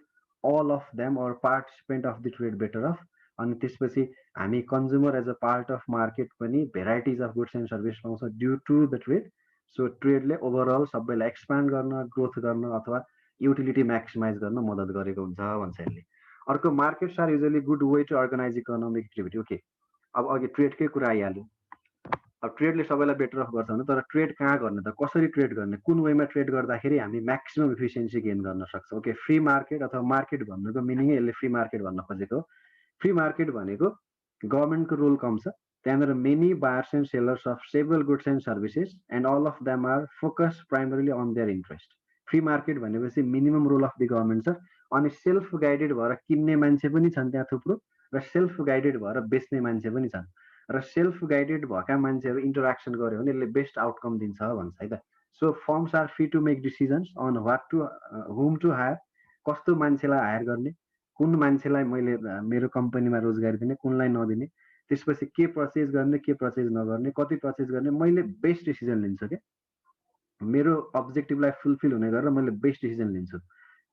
all of them or participant of the trade better off. अनि त्यसपछि हामी consumer as a part of market पनि varieties of goods and service पाउँछ due to the trade. सो ट्रेडले overall सबैलाई expand गर्न, growth गर्न अथवा युटिलिटी म्याक्सिमाइज गर्न मद्दत गरेको हुन्छ भन्छ यसले। अर्को, markets are usually good way to organise economic activity. Okay, अब अघि ट्रेडकै कुरा आइहाल्यो। अब ट्रेडले सबैलाई बेटर अफ गर्छ भने तर ट्रेड कहाँ गर्ने त, कसरी ट्रेड गर्ने, कुन वेमा ट्रेड गर्दाखेरि हामी म्याक्सिमम इफिसियन्सी गेन गर्न सक्छौँ। ओके, फ्री मार्केट अथवा मार्केट भन्नुको मिनिङै यसले फ्री मार्केट भन्न खोजेको। फ्री मार्केट भनेको गभर्मेन्टको रोल कम छ, त्यहाँनिर many buyers and sellers of several goods and services and all of them are focus primarily on their interest. Free market भनेपछि minimum role of the government छ, अनि सेल्फ गाइडेड भएर किन्ने मान्छे पनि छन् त्यहाँ थुप्रो, र सेल्फ गाइडेड भएर बेच्ने मान्छे पनि छन्। र सेल्फ गाइडेड भएका मान्छेहरू इन्टरेक्सन गर्यो भने यसले बेस्ट आउटकम दिन्छ भन्छ है त। So firms are free to make decisions on what to whom to hire, कस्तो मान्छेलाई हायर गर्ने, कुन मान्छेलाई मैले मेरो कम्पनीमा रोजगारी दिने, कुनलाई नदिने, त्यसपछि के पर्चेज गर्ने, के पर्चेज नगर्ने, कति पर्चेज गर्ने, मैले बेस्ट डिसिजन लिन्छु क्या। मेरो अब्जेक्टिभलाई फुलफिल हुने गरेर मैले बेस्ट डिसिजन लिन्छु।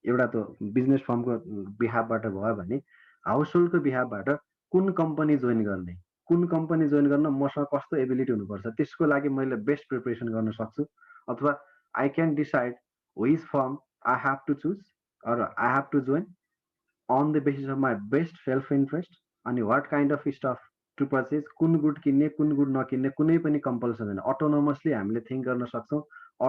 एउटा त बिजनेस फर्मको बिहाफबाट भयो भने हाउस होल्डको बिहाफबाट कुन कम्पनी जोइन गर्ने, कुन कम्पनी जोइन गर्न मसँग कस्तो एबिलिटी हुनुपर्छ त्यसको लागि मैले बेस्ट प्रिपरेसन गर्न सक्छु। अथवा I can decide which firm I have to choose or I have to join on the basis of my best self interest. अनि what kind of stuff to purchase, कुन good किन्ने कुन good नकिन्ने कुनै पनि कम्पल्सन छैन। अटोनोमसली हामीले think गर्न सक्छौँ,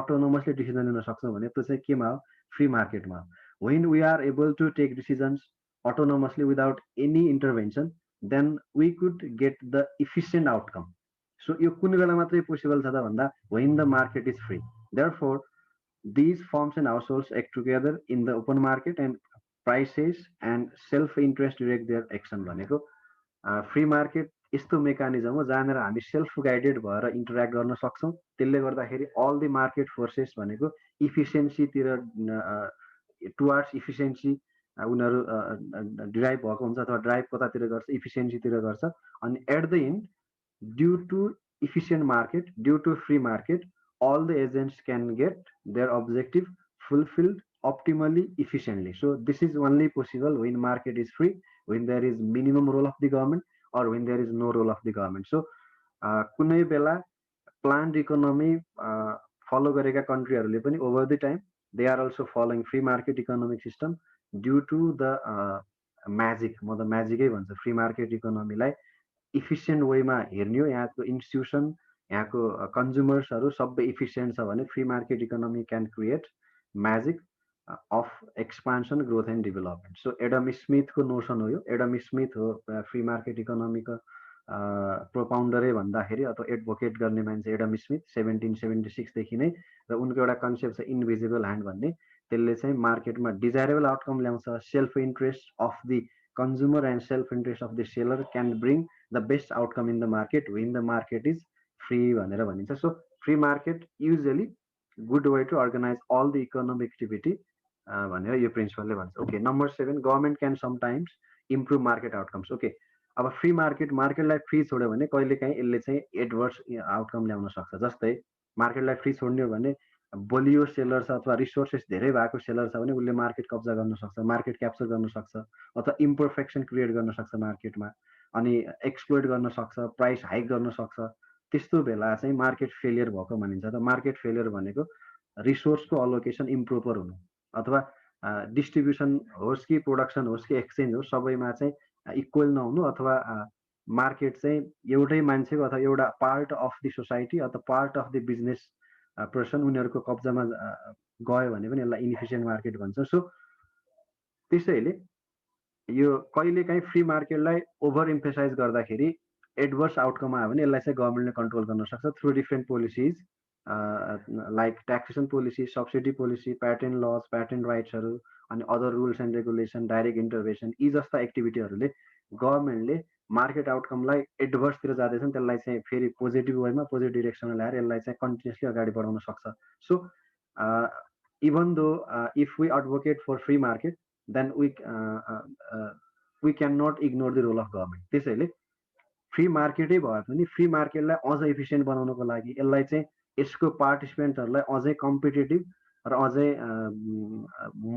अटोनोमसली डिसिजन लिन सक्छौँ भने त्यो चाहिँ केमा हो, फ्री मार्केटमा हो। When we are able to take decisions autonomously without any intervention, then we could get the efficient outcome. So यो कुन बेला मात्रै पोसिबल छ त भन्दा when the market is free. Therefore, these firms and households act together in the open market and prices and self-interest direct their action भनेको free market यस्तो mechanism हो जहाँनिर हामी सेल्फ गाइडेड भएर इन्टरेक्ट गर्न सक्छौँ। त्यसले गर्दाखेरि अल दि मार्केट फोर्सेस भनेको इफिसियन्सीतिर टुवार्ड्स इफिसियन्सी उनीहरू ड्राइभ भएको हुन्छ अथवा ड्राइभ कतातिर गर्छ, इफिसियन्सीतिर गर्छ। अनि at the end due to efficient market, due to free market, all the agents can get their objective fulfilled optimally, efficiently. So this is only possible when market is free, when there is minimum role of the government, or when there is no role of the government. So कुनै बेला planned economy follow गरेका कन्ट्रीहरूले पनि over the time they are also following free market economic system due to the magic, म त म्याजिकै भन्छु free market इकोनोमीलाई efficient वेमा हेर्ने हो। यहाँको इन्स्टिट्युसन, यहाँको कन्ज्युमर्सहरू सबै इफिसियन्ट छ भने free market economy can create magic of expansion, growth and development. So Adam स्मिथको नोसन हो यो। एडम स्मिथ हो फ्री मार्केट इकोनोमीको प्रोपाउन्डरै भन्दाखेरि अथवा एडभोकेट गर्ने मान्छे एडम स्मिथ 1776देखि नै। र उनको एउटा कन्सेप्ट छ इन्भिजिबल ह्यान्ड भन्ने, त्यसले चाहिँ मार्केटमा डिजायरेबल आउटकम ल्याउँछ। Self interest of the consumer and self interest of the seller can bring the best outcome in the market when the market is free भनेर भनिन्छ। So free market usually good way to organise all the economic activity भनेर यो प्रिन्सिपलले भन्छ। Okay, number 7, government can sometimes improve market outcomes. Okay, अब free मार्केटलाई free छोड्यो भने कहिलेकाहीँ यसले चाहिँ एडभर्स आउटकम ल्याउन सक्छ। जस्तै मार्केटलाई फ्री छोड्ने हो भने बलियो सेलर छ अथवा रिसोर्सेस धेरै भएको सेलर छ भने उसले मार्केट कब्जा गर्न सक्छ, मार्केट क्याप्चर गर्न सक्छ, अथवा इम्परफेक्सन क्रिएट गर्न सक्छ मार्केटमा, अनि एक्सप्लोइट गर्न सक्छ, प्राइस हाइक गर्न सक्छ। त्यस्तो बेला चाहिँ मार्केट फेलियर भएको मानिन्छ। त मार्केट फेलियर भनेको रिसोर्सको अलोकेसन इम्प्रोपर हुनु, अथवा डिस्ट्रिब्युसन होस् कि प्रोडक्सन होस् कि एक्सचेन्ज होस्, सबैमा चाहिँ इक्वल नहुनु, अथवा मार्केट चाहिँ एउटै मान्छेको अथवा एउटा पार्ट अफ द सोसाइटी अथवा part of the business person उनीहरूको कब्जामा गयो भने पनि यसलाई इनइफिसियन्ट मार्केट भन्छ। सो त्यसैले यो कहिलेकाहीँ फ्री मार्केटलाई ओभर इम्फेसाइज गर्दाखेरि एडभर्स आउटकम आयो भने यसलाई चाहिँ गभर्मेन्टले कन्ट्रोल गर्न सक्छ through different policies like taxation policy, subsidy policy, patent laws, patent राइट्सहरू, अनि other rules and regulation, direct intervention, यी जस्ता एक्टिभिटीहरूले गभर्मेन्टले मार्केट आउटकमलाई एडभर्सतिर जाँदैछन् त्यसलाई चाहिँ फेरि पोजिटिभ वेमा, पोजिटिभ डिरेक्सनमा ल्याएर यसलाई चाहिँ कन्टिन्युसली अगाडि बढाउन सक्छ। So even though if we advocate for free market then we cannot ignore the role of government. त्यसैले फ्री मार्केटै भए पनि फ्री मार्केटलाई अझ इफिसियन्ट बनाउनको लागि यसलाई चाहिँ यसको पार्टिसिपेन्टहरूलाई अझै कम्पिटेटिभ र अझै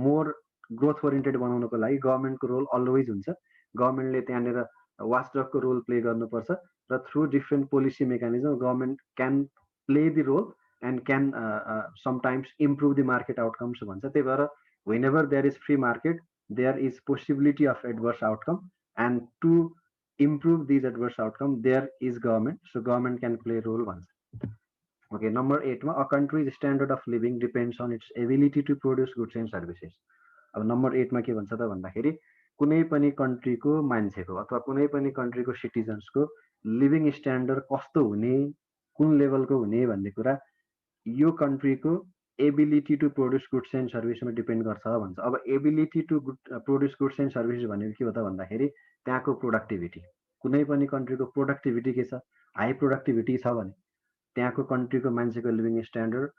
मोर ग्रोथ ओरिएन्टेड बनाउनको लागि गभर्मेन्टको रोल अलवेज हुन्छ। गभर्मेन्टले त्यहाँनिर वाचडगको रोल प्ले गर्नुपर्छ र through different policy mechanism government can play the role and can sometimes improve the market outcomes भन्छ। त्यही भएर whenever there is free market there is possibility of adverse outcome, and to improve these adverse outcome there is government, so government can play a role once. Okay, number 8 ma, a country's standard of living depends on its ability to produce goods and services. अब number 8 मा के भन्छ त भन्दाखेरि कुनै पनि कन्ट्रीको मान्छेको अथवा कुनै पनि कन्ट्रीको सिटिजन्सको लिभिङ स्ट्यान्डर्ड कस्तो हुने, कुन लेभलको हुने भन्ने कुरा यो कन्ट्रीको ability to produce goods and सर्भिसमा डिपेन्ड गर्छ भन्छ। अब ability to produce goods and service भनेको के हो त भन्दाखेरि त्यहाँको प्रोडक्टिभिटी, कुनै पनि कन्ट्रीको प्रोडक्टिभिटी के छ, हाई प्रोडक्टिभिटी छ भने त्यहाँको कन्ट्रीको मान्छेको लिभिङ स्ट्यान्डर्ड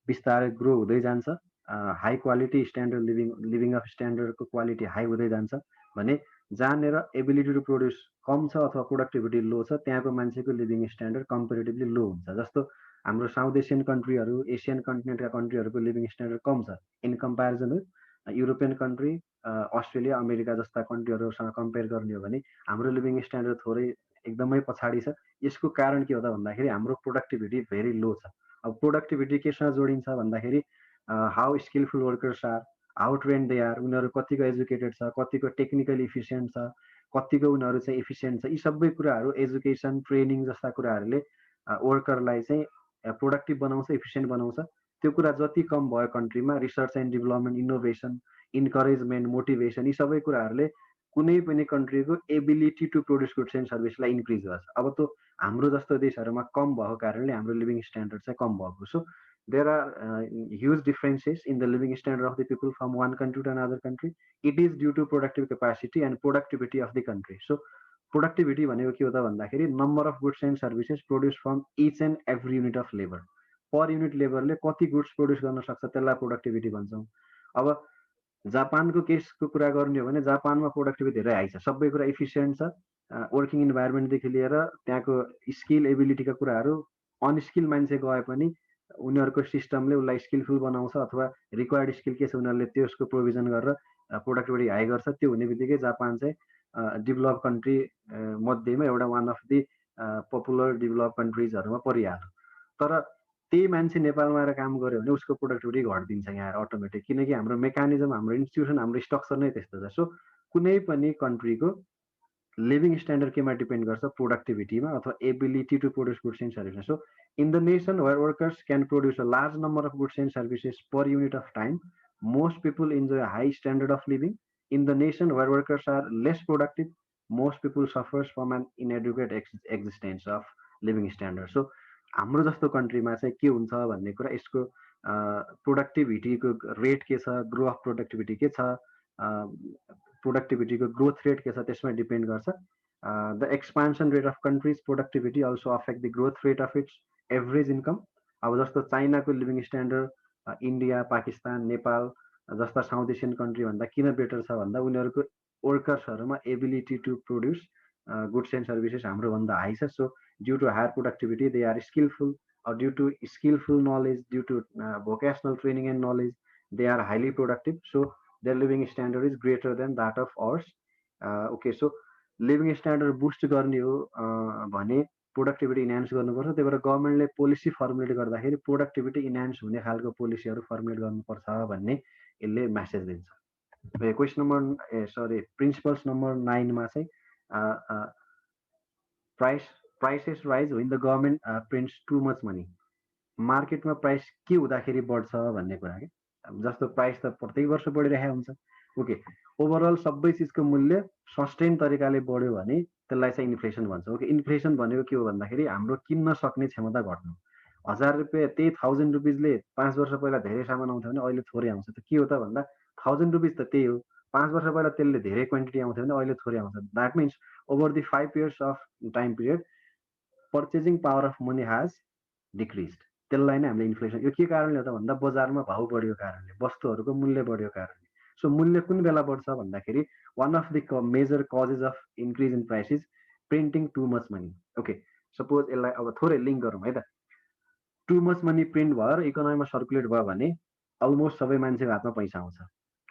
बिस्तारै ग्रो हुँदै जान्छ। High quality standard living of स्ट्यान्डर्डको क्वालिटी हाई हुँदै जान्छ भने जहाँनिर एबिलिटी टु प्रोड्युस कम छ अथवा प्रोडक्टिभिटी लो छ त्यहाँको मान्छेको लिभिङ स्ट्यान्डर्ड कम्पेरिटिभली लो हुन्छ। जस्तो हाम्रो साउथ एसियन कन्ट्रीहरू, एसियन कन्टिनेन्टका कन्ट्रीहरूको लिभिङ स्ट्यान्डर्ड कम छ in comparison with European country, Australia, America जस्ता कन्ट्रीहरूसँग कम्पेयर गर्ने हो भने हाम्रो लिभिङ स्ट्यान्डर्ड थोरै एकदमै पछाडि छ। यसको कारण के हो त भन्दाखेरि हाम्रो प्रोडक्टिभिटी भेरी लो छ। अब प्रोडक्टिभिटी केसँग जोडिन्छ भन्दाखेरि how skilful workers are, how trained they are, उनीहरू कतिको एजुकेटेड छ, कतिको टेक्निकली इफिसियन्ट छ, कतिको उनीहरू चाहिँ इफिसियन्ट छ। यी सबै कुराहरू एजुकेसन, ट्रेनिङ जस्ता कुराहरूले वर्करलाई चाहिँ प्रोडक्टिभ बनाउँछ, इफिसियन्ट बनाउँछ। त्यो कुरा जति कम भयो कन्ट्रीमा, research and development, innovation, encouragement, motivation, यी सबै कुराहरूले कुनै पनि कन्ट्रीको ability to produce goods and सर्भिसलाई इन्क्रिज गर्छ। अब त्यो हाम्रो जस्तो देशहरूमा कम भएको कारणले हाम्रो लिभिङ स्ट्यान्डर्ड चाहिँ कम भएको। So there are huge differences in the living standard of the people from one country to another country. It is due to productive capacity and productivity of the country. So productivity भनेको के हो त भन्दाखेरि number of goods and services produced from each and every unit of labor. per unit लेबरले कति goods produce गर्न सक्छ त्यसलाई productivity भन्छौँ। अब जापानको केसको कुरा गर्ने हो भने जापानमा प्रोडक्टिभिटी धेरै हाई छ, सबै कुरा इफिसियन्ट छ, वर्किङ इन्भाइरोमेन्टदेखि लिएर त्यहाँको स्किल एबिलिटीका कुराहरू अनस्किल मान्छे गए पनि उनीहरूको सिस्टमले उसलाई स्किलफुल बनाउँछ अथवा रिक्वायर्ड स्किल के छ उनीहरूले त्यसको प्रोभिजन गरेर प्रोडक्टिभिटी हाई गर्छ। त्यो हुने बित्तिकै जापान चाहिँ डेभलप कन्ट्री मध्येमा एउटा one of the popular develop कन्ट्रिजहरूमा परिहाल्यो। तर त्यही मान्छे नेपालमा आएर काम गर्यो भने उसको प्रोडक्टिभिटी घटिदिन्छ यहाँ अटोमेटिक, किनकि हाम्रो मेकानिजम, हाम्रो इन्स्टिट्युसन, हाम्रो स्ट्रक्चर नै त्यस्तो छ। सो कुनै पनि कन्ट्रीको लिभिङ स्ट्यान्डर्ड केमा डिपेन्ड गर्छ? प्रोडक्टिभिटीमा अथवा ability to produce goods and services. So in the nation where workers can produce a large number of goods and services per unit of time, most people enjoy a high standard of living. In the nation where workers are less productive, most people suffers from an inadequate existence of living standard. So हाम्रो जस्तो कन्ट्रीमा चाहिँ के हुन्छ भन्ने कुरा, यसको प्रोडक्टिभिटीको rate के छ, ग्रो अफ प्रोडक्टिभिटी के छ, प्रोडक्टिभिटीको ग्रोथ रेट के छ, त्यसमा डिपेन्ड गर्छ। The expansion rate of countries' productivity also affect the growth rate of its average income. अब जस्तो चाइनाको living standard India, Pakistan, Nepal जस्ता साउथ एसियन कन्ट्री भन्दा किन बेटर छ भन्दा उनीहरूको वर्कर्सहरूमा ability to produce goods and services हाम्रोभन्दा हाई छ। So due to higher productivity they are skilful, due to skilful knowledge, due to vocational training and knowledge they are highly productive. So their living standard is greater than that of ours. Okay, so living standard boost गर्ने हो भने productivity enhance गर्नुपर्छ। त्यही भएर गभर्मेन्टले policy formulate गर्दाखेरि productivity enhance हुने खालको पोलिसीहरू फर्मुलेट गर्नुपर्छ भन्ने यसले मेसेज दिन्छ। क्वेसन नम्बर प्रिन्सिपल्स नम्बर 9 मा चाहिँ prices rise when the government prints too much money. मार्केटमा प्राइस के हुँदाखेरि बढ्छ भन्ने कुरा के, जस्तो प्राइस त प्रत्येक वर्ष बढिरहेको हुन्छ। ओके, ओभरअल सबै चिजको मूल्य सस्टेन तरिकाले बढ्यो भने त्यसलाई चाहिँ इन्फ्लेसन भन्छ। ओके, इन्फ्लेसन भनेको के हो भन्दाखेरि हाम्रो किन्न सक्ने क्षमता घट्नु। 1000 रुपियाँ त्यही 1000 रुपिजले 5 वर्ष पहिला धेरै सामान आउँथ्यो भने अहिले थोरै आउँछ। त के हो त भन्दा 1000 रुपिज त त्यही हो, 5 वर्ष पहिला त्यसले धेरै क्वान्टिटी आउँथ्यो भने अहिले थोरै आउँछ। That means over the 5 years of time period purchasing power of money has decrease. त्यसलाई नै हामीले इन्फ्लेसन। यो के कारणले हो त भन्दा बजारमा भाउ बढ्यो कारणले, वस्तुहरूको मूल्य बढ्यो कारणले। सो मूल्य कुन बेला बढ्छ भन्दाखेरि one of the major causes of increase in price is printing too much money. Okay, suppose यसलाई अब थोरै लिङ्क गरौँ है त। टु मच मनी प्रिन्ट भएर इकोनोमीमा सर्कुलेट भयो भने अलमोस्ट सबै मान्छेको हातमा पैसा आउँछ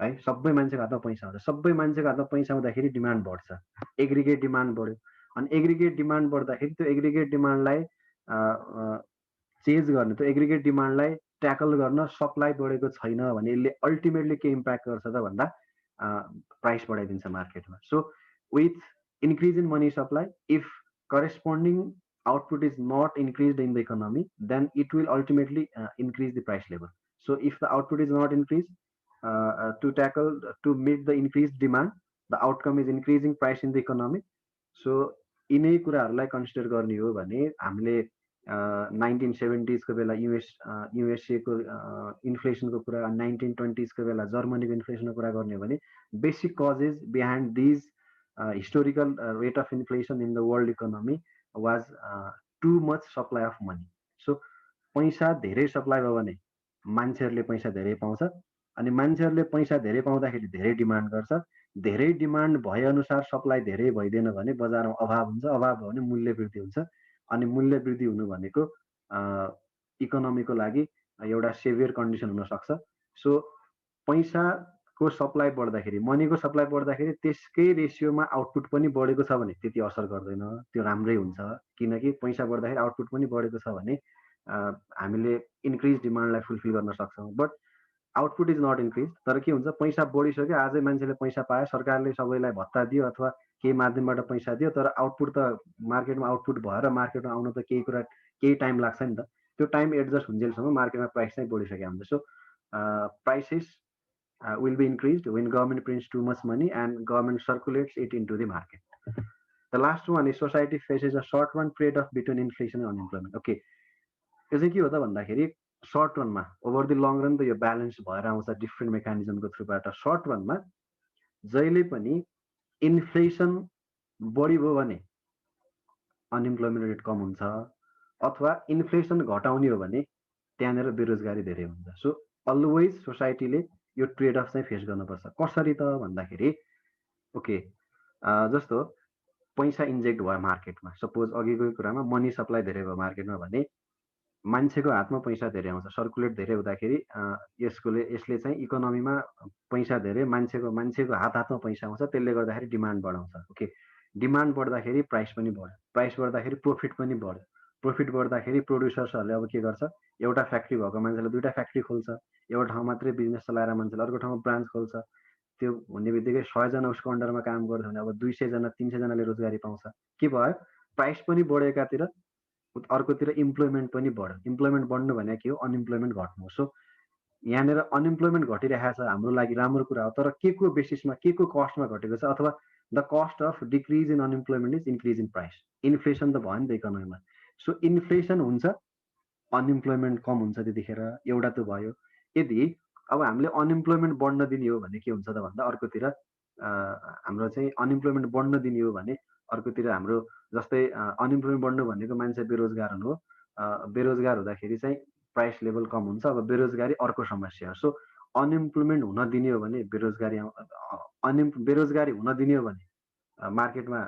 है, सबै मान्छेको हातमा पैसा आउँछ। सबै मान्छेको हातमा पैसा आउँदाखेरि डिमान्ड बढ्छ, एग्रिगेट डिमान्ड बढ्यो। अनि एग्रिगेट डिमान्ड बढ्दाखेरि त्यो एग्रिगेट डिमान्डलाई चेन्ज गर्ने, त्यो एग्रिगेट डिमान्डलाई ट्याकल गर्न सप्लाई बढेको छैन भने यसले अल्टिमेटली के इम्प्याक्ट गर्छ त भन्दा प्राइस बढाइदिन्छ मार्केटमा। So with increase in money supply, if corresponding output is not increased in the economy, then it will ultimately increase the price level. So if the output is not increased to meet the increased demand, the outcome is increasing price in the economy. So यिनै कुराहरूलाई consider गर्ने हो भने हामीले 1970s को बेला USA को इन्फ्लेसनको कुरा, 1920s को बेला जर्मनीको इन्फ्लेसनको कुरा गर्ने हो भने basic causes behind these historical rate of inflation in the world economy was too much supply of money. So पैसा धेरै सप्लाई भयो भने मान्छेहरूले पैसा धेरै पाउँछ, अनि मान्छेहरूले पैसा धेरै पाउँदाखेरि धेरै डिमान्ड गर्छ। धेरै डिमान्ड भए अनुसार सप्लाई धेरै भइदिएन भने बजारमा अभाव हुन्छ, अभाव भयो भने मूल्य वृद्धि हुन्छ। अनि मूल्य वृद्धि हुनु भनेको इकोनोमीको लागि एउटा सेभियर कन्डिसन हुन सक्छ। सो पैसाको सप्लाई बढ्दाखेरि, मनीको सप्लाई बढ्दाखेरि त्यसकै रेसियोमा आउटपुट पनि बढेको छ भने त्यति असर गर्दैन, त्यो राम्रै हुन्छ। किनकि पैसा बढ्दाखेरि आउटपुट पनि बढेको छ भने हामीले इन्क्रिज डिमान्डलाई फुलफिल गर्न सक्छौँ। But output is not increase. तर के हुन्छ, पैसा बढिसक्यो, आजै मान्छेले पैसा पायो, सरकारले सबैलाई भत्ता दियो अथवा केही माध्यमबाट पैसा दियो, तर आउटपुट त मार्केटमा आउटपुट भएर मार्केटमा आउन त केही टाइम लाग्छ नि त। त्यो टाइम एडजस्ट हुन्जेलसम्म मार्केटमा प्राइस चाहिँ बढिसकेको हुन्छ। So prices will be increased when government prints too much money and government circulates it into the market. The last one is society faces a short run trade-off between inflation and unemployment. Okay, यो चाहिँ के हो त भन्दाखेरि short रनमा, over the long run त यो balance भएर आउँछ डिफ्रेन्ट मेकानिजमको थ्रुबाट। सर्ट रनमा जहिले पनि इन्फ्लेसन बढी भयो भने अनइम्प्लोइमेन्ट रेट कम हुन्छ, अथवा इन्फ्लेसन घटाउने हो भने त्यहाँनिर बेरोजगारी धेरै हुन्छ। सो अलवेज सोसाइटीले यो ट्रेड अफ चाहिँ फेस गर्नुपर्छ। कसरी त भन्दाखेरि ओके, जस्तो पैसा इन्जेक्ट भयो मार्केटमा, सपोज अघिको कुरामा मनी सप्लाई धेरै भयो मार्केटमा भने मान्छेको हातमा पैसा धेरै आउँछ, सर्कुलेट धेरै हुँदाखेरि यसले चाहिँ इकोनोमीमा पैसा धेरै, मान्छेको हातमा पैसा आउँछ, त्यसले गर्दाखेरि डिमान्ड बढाउँछ। ओके, डिमान्ड बढ्दाखेरि प्राइस पनि बढ्यो, प्राइस बढ्दाखेरि प्रफिट पनि बढ्यो, प्रफिट बढ्दाखेरि प्रोड्युसर्सहरूले अब के गर्छ, एउटा फ्याक्ट्री भएको मान्छेले दुईटा फ्याक्ट्री खोल्छ, एउटा ठाउँ मात्रै बिजनेस चलाएर मान्छेले अर्को ठाउँमा ब्रान्च खोल्छ। त्यो हुने बित्तिकै 100 जना उसको अन्डरमा काम गर्छ भने अब 200 जना 300 जनाले रोजगारी पाउँछ। के भयो, प्राइस पनि बढ्यो एकातिर, अर्कोतिर इम्प्लोइमेन्ट पनि बढ्यो। इम्प्लोइमेन्ट बढ्नु भने के हो, अनइम्प्लोइमेन्ट घट्नु हो। सो यहाँनिर अनइम्प्लोइमेन्ट घटिरहेको छ, हाम्रो लागि राम्रो कुरा हो, तर के को बेसिसमा, के को कस्टमा घटेको छ, अथवा the cost of decrease in unemployment is increase in price. Inflation त भयो नि त इकोनोमीमा। सो इन्फ्लेसन हुन्छ, अनइम्प्लोइमेन्ट कम हुन्छ, त्यतिखेर एउटा त भयो। यदि अब हामीले अनइम्प्लोइमेन्ट बढ्न दिने हो भने के हुन्छ त भन्दा अर्कोतिर हाम्रो चाहिँ अनइम्प्लोइमेन्ट बढ्न दिने हो भने अर्कोतिर हाम्रो जस्तै अनइम्प्लोइमेन्ट बढ्नु भनेको मान्छे बेरोजगार हुनु हो। बेरोजगार हुँदाखेरि चाहिँ प्राइस लेभल कम हुन्छ। अब बेरोजगारी अर्को समस्या हो। सो अनइम्प्लोइमेन्ट हुन दिने हो भने बेरोजगारी हुन दिने हो भने मार्केटमा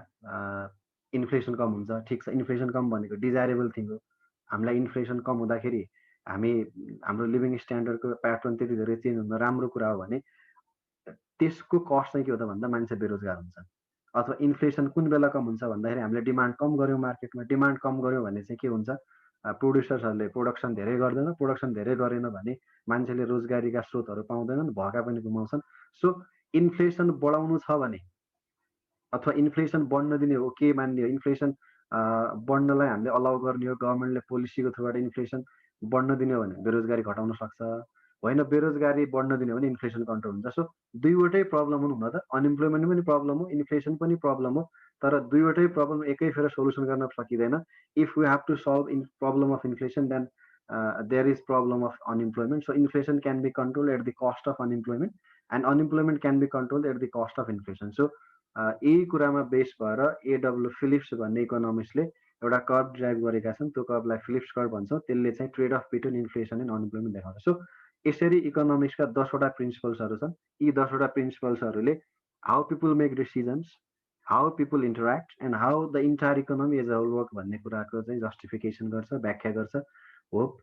इन्फ्लेसन कम हुन्छ। ठिक छ, इन्फ्लेसन कम भनेको डिजायरेबल थिङ हो। हामीलाई इन्फ्लेसन कम हुँदाखेरि हाम्रो लिभिङ स्ट्यान्डर्डको प्याटर्न त्यति धेरै चेन्ज हुँदा राम्रो कुरा हो भने त्यसको कस्ट चाहिँ के हो त भन्दा मान्छे बेरोजगार हुन्छ। अथवा इन्फ्लेसन कुन बेला कम हुन्छ भन्दाखेरि हामीले डिमान्ड कम गर्यौँ मार्केटमा, डिमान्ड कम गर्यौँ भने चाहिँ के हुन्छ, प्रोड्युसर्सहरूले प्रोडक्सन धेरै गर्दैन, प्रोडक्सन धेरै गरेन भने मान्छेले रोजगारीका स्रोतहरू पाउँदैनन्, भएका पनि गुमाउँछन्। सो इन्फ्लेसन बढाउनु छ भने अथवा इन्फ्लेसन बढ्न दिने हो, के मान्ने हो, इन्फ्लेसन बढ्नलाई हामीले अलाउ गर्ने हो, गभर्मेन्टले पोलिसीको थ्रुबाट इन्फ्लेसन बढ्न दिने हो भने बेरोजगारी घटाउन सक्छ, होइन बेरोजगारी बढ्न दिने हो भने इन्फ्लेसन कन्ट्रोल हुन्छ। सो दुईवटै प्रब्लम हुनु हुन त, अनइम्प्लोइमेन्ट पनि प्रब्लम हो, इन्फ्लेसन पनि प्रब्लम हो, तर दुईवटै प्रब्लम एकै फेर सोल्युसन गर्न सकिँदैन। If we have to solve problem of inflation then there is problem of unemployment. So inflation can be control at the cost of unemployment and unemployment can be control at the cost of inflation. So यही कुरामा base भएर A.W. Philips भन्ने इकोनोमिस्टले एउटा curve drive गरेका छन्। त्यो कर्भलाई Philips curve भन्छौँ। त्यसले चाहिँ trade off between inflation and unemployment देखाउँछ। सो यसरी इकोनोमिक्सका 10 वटा प्रिन्सिपल्सहरू छन्। यी 10 वटा प्रिन्सिपल्सहरूले how people make decisions, how people interact and how the entire economy as a whole work भन्ने कुराको चाहिँ जस्टिफिकेसन गर्छ, व्याख्या गर्छ। होप